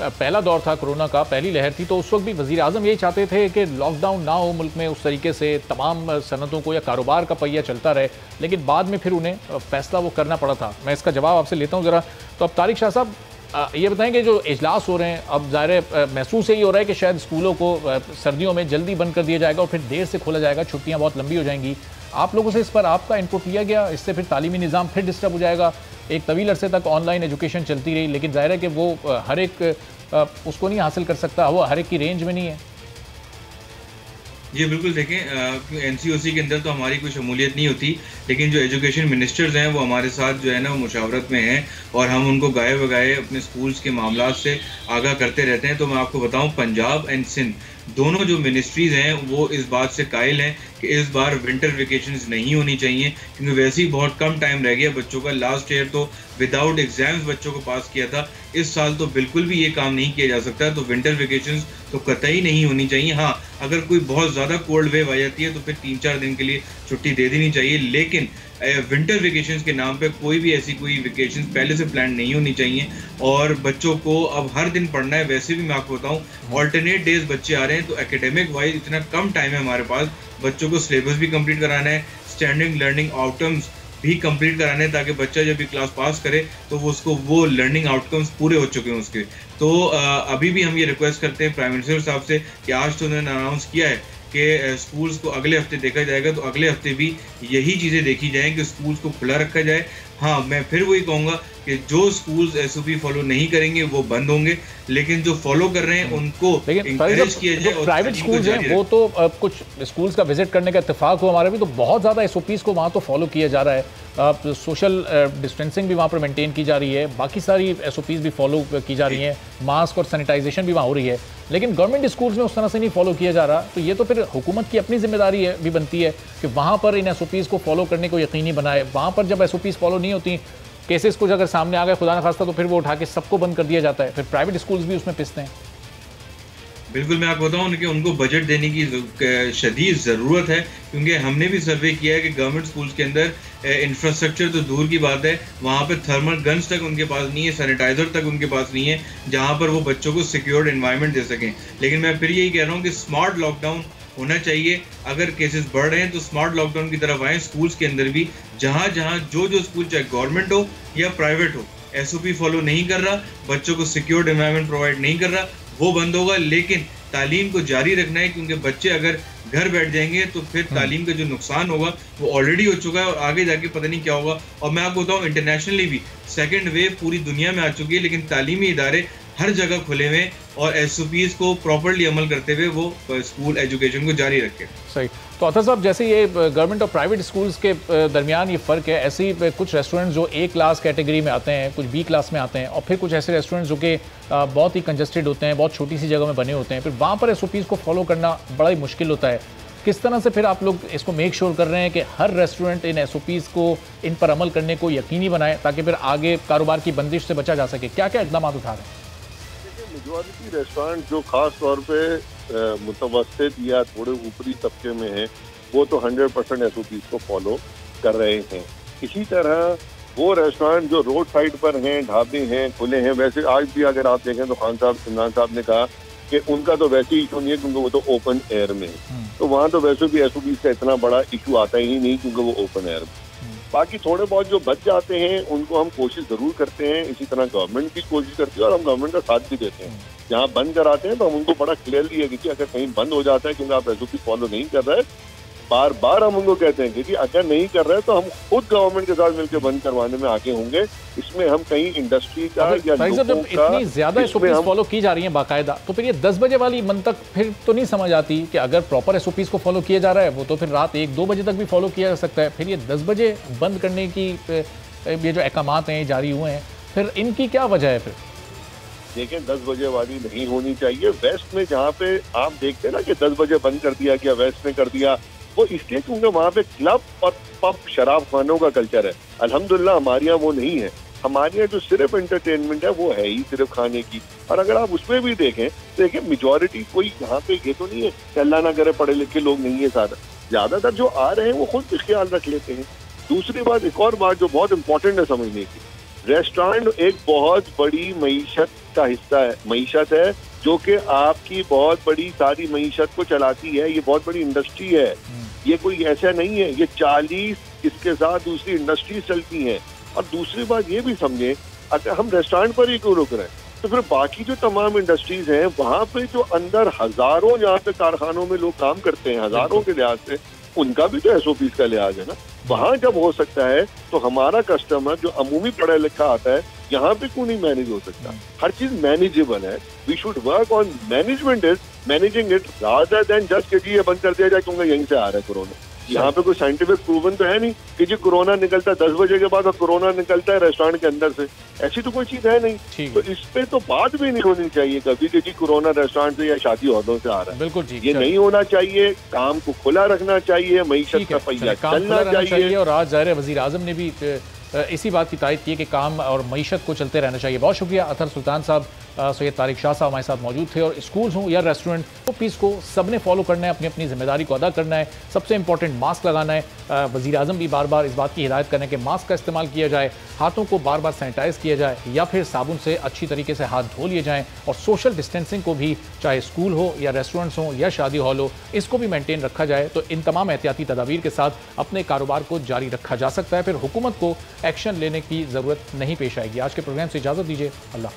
पहला दौर था कोरोना का, पहली लहर थी, तो उस वक्त भी वज़ीर आज़म यही चाहते थे कि लॉकडाउन ना हो मुल्क में, उस तरीके से तमाम सनतों को या कारोबार का पहिया चलता रहे, लेकिन बाद में फिर उन्हें फैसला वो करना पड़ा था। मैं इसका जवाब आपसे लेता हूँ ज़रा। तो अब तारिक शाह साहब, ये बताएं कि जो इजलास हो रहे हैं, अब ज़ाहिर महसूस यही हो रहा है कि शायद स्कूलों को सर्दियों में जल्दी बंद कर दिया जाएगा और फिर देर से खोला जाएगा, छुट्टियां बहुत लंबी हो जाएंगी। आप लोगों से इस पर आपका इनपुट लिया गया? इससे फिर तालीमी निज़ाम फिर डिस्टर्ब हो जाएगा। एक तवील अरसे तक ऑनलाइन एजुकेशन चलती रही, लेकिन ज़ाहिर है कि वो हर एक उसको नहीं हासिल कर सकता, वो हर एक की रेंज में नहीं है। जी बिल्कुल, देखें एनसीओसी के अंदर तो हमारी कोई शमूलियत नहीं होती, लेकिन जो एजुकेशन मिनिस्टर्स हैं वो हमारे साथ जो है ना वो मुशावरत में हैं और हम उनको गाए बगाए अपने स्कूल्स के मामलात से आगाह करते रहते हैं। तो मैं आपको बताऊं, पंजाब एंड सिंध दोनों जो मिनिस्ट्रीज़ हैं वो इस बात से कायल हैं कि इस बार विंटर वेकेशंस नहीं होनी चाहिए, क्योंकि वैसे ही बहुत कम टाइम रह गया बच्चों का। लास्ट ईयर तो विदाउट एग्जाम्स बच्चों को पास किया था, इस साल तो बिल्कुल भी ये काम नहीं किया जा सकता। तो विंटर वेकेशंस तो कतई नहीं होनी चाहिए। हाँ, अगर कोई बहुत ज़्यादा कोल्ड वेव आ जाती है तो फिर 3-4 दिन के लिए छुट्टी दे देनी चाहिए, लेकिन विंटर वेकेशंस के नाम पे कोई भी ऐसी कोई वेकेशंस पहले से प्लान नहीं होनी चाहिए। और बच्चों को अब हर दिन पढ़ना है। वैसे भी मैं आपको बताऊं, ऑल्टरनेट डेज बच्चे आ रहे हैं, तो एकेडमिक वाइज इतना कम टाइम है हमारे पास, बच्चों को सिलेबस भी कंप्लीट कराना है, स्टैंडिंग लर्निंग आउटकम्स भी कंप्लीट कराने हैं, ताकि बच्चा जब भी क्लास पास करे तो वो उसको वो लर्निंग आउटकम्स पूरे हो चुके हैं उसके। तो अभी भी हम ये रिक्वेस्ट करते हैं प्राइम मिनिस्टर साहब से कि आज तो उन्होंने अनाउंस किया है कि स्कूल्स को अगले हफ्ते देखा जाएगा, तो अगले हफ्ते भी यही चीज़ें देखी जाएँ कि स्कूल्स को खुला रखा जाए। हाँ, मैं फिर वही कहूँगा कि जो स्कूल्स एसओपी फॉलो नहीं करेंगे वो बंद होंगे, लेकिन जो फॉलो कर रहे हैं उनको एनकरेज किया जाए। प्राइवेट स्कूल्स हैं वो तो कुछ स्कूल्स का विजिट करने का इत्तेफाक हुआ हमारा भी, तो बहुत ज़्यादा एसओपीज़ को वहाँ तो फॉलो किया जा रहा है। सोशल डिस्टेंसिंग भी वहाँ पर मेंटेन की जा रही है, बाकी सारी एसओपीज़ भी फॉलो की जा रही हैं, मास्क और सैनिटाइजेशन भी वहाँ हो रही है, लेकिन गवर्नमेंट स्कूल्स में उस तरह से नहीं फॉलो किया जा रहा। तो ये तो फिर हुकूमत की अपनी जिम्मेदारी है भी बनती है कि वहाँ पर इन एसओपीज़ को फॉलो करने को यकीनी बनाए। वहाँ पर जब एसओपीज़ फॉलो नहीं होती, केसेस कुछ अगर सामने आ गए खुदा न खास्ता, तो फिर वो उठा के सबको बंद कर दिया जाता है, फिर प्राइवेट स्कूल्स भी उसमें पिसते हैं। बिल्कुल, मैं आपको बताऊं कि उनको बजट देने की शदीद ज़रूरत है, क्योंकि हमने भी सर्वे किया है कि गवर्नमेंट स्कूल्स के अंदर इंफ्रास्ट्रक्चर तो दूर की बात है, वहाँ पे थर्मल गन्स तक उनके पास नहीं है, सैनिटाइज़र तक उनके पास नहीं है, जहाँ पर वो बच्चों को सिक्योर्ड एनवायरनमेंट दे सकें। लेकिन मैं फिर यही कह रहा हूँ कि स्मार्ट लॉकडाउन होना चाहिए। अगर केसेस बढ़ रहे हैं तो स्मार्ट लॉकडाउन की तरफ आएँ। स्कूल्स के अंदर भी जहाँ जहाँ जो स्कूल चाहे गवर्नमेंट हो या प्राइवेट हो, एसओपी फॉलो नहीं कर रहा, बच्चों को सिक्योर्ड एनवायरनमेंट प्रोवाइड नहीं कर रहा, वो बंद होगा। लेकिन तालीम को जारी रखना है, क्योंकि बच्चे अगर घर बैठ जाएंगे तो फिर तालीम का जो नुकसान होगा वो ऑलरेडी हो चुका है और आगे जाके पता नहीं क्या होगा। और मैं आपको बताऊं, इंटरनेशनली भी सेकंड वेव पूरी दुनिया में आ चुकी है, लेकिन तालीमी इदारे हर जगह खुले हुए और एसओपीज को प्रॉपर्ली अमल करते हुए वो स्कूल एजुकेशन को जारी रखें। सही। तो अतर साहब, जैसे ये गवर्नमेंट और प्राइवेट स्कूल्स के दरमियान ये फ़र्क है, ऐसे ही कुछ रेस्टोरेंट जो ए क्लास कैटेगरी में आते हैं, कुछ बी क्लास में आते हैं, और फिर कुछ ऐसे रेस्टोरेंट जो कि बहुत ही कंजस्टेड होते हैं, बहुत छोटी सी जगह में बने होते हैं, फिर वहाँ पर एसओपीज़ को फॉलो करना बड़ा ही मुश्किल होता है। किस तरह से फिर आप लोग इसको मेक श्योर कर रहे हैं कि हर रेस्टोरेंट इन एसओपीज़ को, इन पर अमल करने को यकीनी बनाए, ताकि फिर आगे कारोबार की बंदिश से बचा जा सके? क्या क्या इक़दाम उठा रहे हैं? मेजॉरिटी रेस्टोरेंट जो खास तौर पे मुतवस्सित या थोड़े ऊपरी तबके में हैं, वो तो 100% एसओपीज़ को फॉलो कर रहे हैं। इसी तरह वो रेस्टोरेंट जो रोड साइड पर हैं, ढाबे हैं, खुले हैं, वैसे आज भी अगर आप देखें तो खान साहब, इमरान साहब ने कहा कि उनका तो वैसे इशू नहीं है, क्योंकि वो तो ओपन एयर में है, तो वहाँ तो वैसे भी एसओपीज़ का इतना बड़ा इशू आता ही नहीं, क्योंकि वो ओपन एयर में। बाकी थोड़े बहुत जो बच जाते हैं उनको हम कोशिश जरूर करते हैं, इसी तरह गवर्नमेंट की कोशिश करती है और हम गवर्नमेंट का साथ भी देते हैं। जहाँ बंद कराते हैं तो हम उनको बड़ा क्लियरली है कि अगर कहीं बंद हो जाता है क्योंकि आप एसओपी फॉलो नहीं कर रहे, बार बार हम उनको कहते हैं कि अगर नहीं कर रहे तो हम खुद गवर्नमेंट के साथ मिलकर बंद करवाने में आगे होंगे। इसमें हम कहीं इंडस्ट्री का या जब इतनी ज्यादा एसओपीज फॉलो की जा रही है बाकायदा, तो फिर ये 10 बजे वाली मंतक फिर तो नहीं समझ आती कि अगर प्रॉपर एसओपीज को फॉलो किया जा रहा है वो तो फिर रात 1-2 बजे तक भी फॉलो किया जा सकता है। फिर ये 10 बजे बंद करने की ये जो अहकामात हैं जारी हुए हैं, फिर इनकी क्या वजह है? फिर देखें, 10 बजे वाली नहीं होनी चाहिए। वेस्ट में जहाँ पे आप देखते हैं ना कि 10 बजे बंद कर दिया गया, वेस्ट में कर दिया, वो इसलिए क्योंकि वहाँ पे क्लब और पब शराब खानों का कल्चर है। अल्हम्दुलिल्लाह हमारे यहाँ वो नहीं है। हमारे यहाँ जो सिर्फ एंटरटेनमेंट है वो है ही सिर्फ खाने की। और अगर आप उसमें भी देखें तो देखिए मेजॉरिटी कोई यहाँ पे ये तो नहीं है कि अल्लाह ना करे पढ़े लिखे लोग नहीं है सारा, ज्यादातर जो आ रहे हैं वो खुद भी ख्याल रख लेते हैं। दूसरी बात, एक और बात जो बहुत इंपॉर्टेंट है समझने की, रेस्टोरेंट एक बहुत बड़ी मईशत का हिस्सा है, मईशत है जो कि आपकी बहुत बड़ी सारी मईशत को चलाती है। ये बहुत बड़ी इंडस्ट्री है, ये कोई ऐसा नहीं है, ये 40 इसके साथ दूसरी इंडस्ट्रीज चलती हैं। और दूसरी बात ये भी समझें, अगर हम रेस्टोरेंट पर ही क्यों रुक रहे हैं, तो फिर बाकी जो तमाम इंडस्ट्रीज हैं वहां पे जो अंदर हजारों जहाँ पे कारखानों में लोग काम करते हैं, हजारों के लिहाज से उनका भी तो एसओपी का लिहाज है ना। वहां जब हो सकता है तो हमारा कस्टमर जो अमूमी पढ़ा लिखा आता है यहाँ पे क्यों नहीं मैनेज हो सकता? हर चीज मैनेजेबल है। We should work on managing it rather than just कि जी ये बंद कर दिया जाए क्योंकि यहीं से आ रहा है कोरोना। यहाँ पे कोई साइंटिफिक प्रूवन तो है नहीं कि जी कोरोना निकलता है 10 बजे के बाद और कोरोना निकलता है रेस्टोरेंट के अंदर से, ऐसी तो कोई चीज है नहीं। तो इस पे तो बात भी नहीं होनी चाहिए कभी कि जी कोरोना रेस्टोरेंट से या शादी हॉलों से आ रहा है। बिल्कुल ये नहीं होना चाहिए। काम को खुला रखना चाहिए, मईशत का पहिया चलना चाहिए। और आज ज़ाहिर है वज़ीर आज़म ने भी इसी बात की तायद की है कि काम और मईशत को चलते रहना चाहिए। बहुत शुक्रिया अतहर सुल्तान साहब, सैयद तारिक शाह साहब हमारे साथ मौजूद थे। और स्कूल्स हों या रेस्टोरेंट, तो पीस को सब ने फॉलो करना है, अपनी अपनी जिम्मेदारी को अदा करना है। सबसे इंपॉर्टेंट मास्क लगाना है। वज़ीर आज़म भी बार बार इस बात की हिदायत करें कि मास्क का इस्तेमाल किया जाए, हाथों को बार बार सैनिटाइज किया जाए या फिर साबुन से अच्छी तरीके से हाथ धो लिए जाएँ। और सोशल डिस्टेंसिंग को भी, चाहे स्कूल हो या रेस्टोरेंट्स हों या शादी हॉल हो, इसको भी मेंटेन रखा जाए। तो इन तमाम एहतियाती तदाबीर के साथ अपने कारोबार को जारी रखा जा सकता है। फिर हुकूमत को एक्शन लेने की ज़रूरत नहीं पेश आएगी। आज के प्रोग्राम से इजाज़त दीजिए। अल्लाह।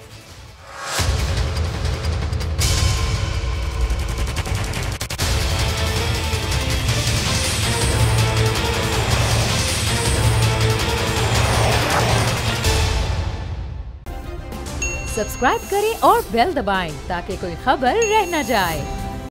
सब्सक्राइब करें और बेल दबाएं ताकि कोई खबर रह न जाए।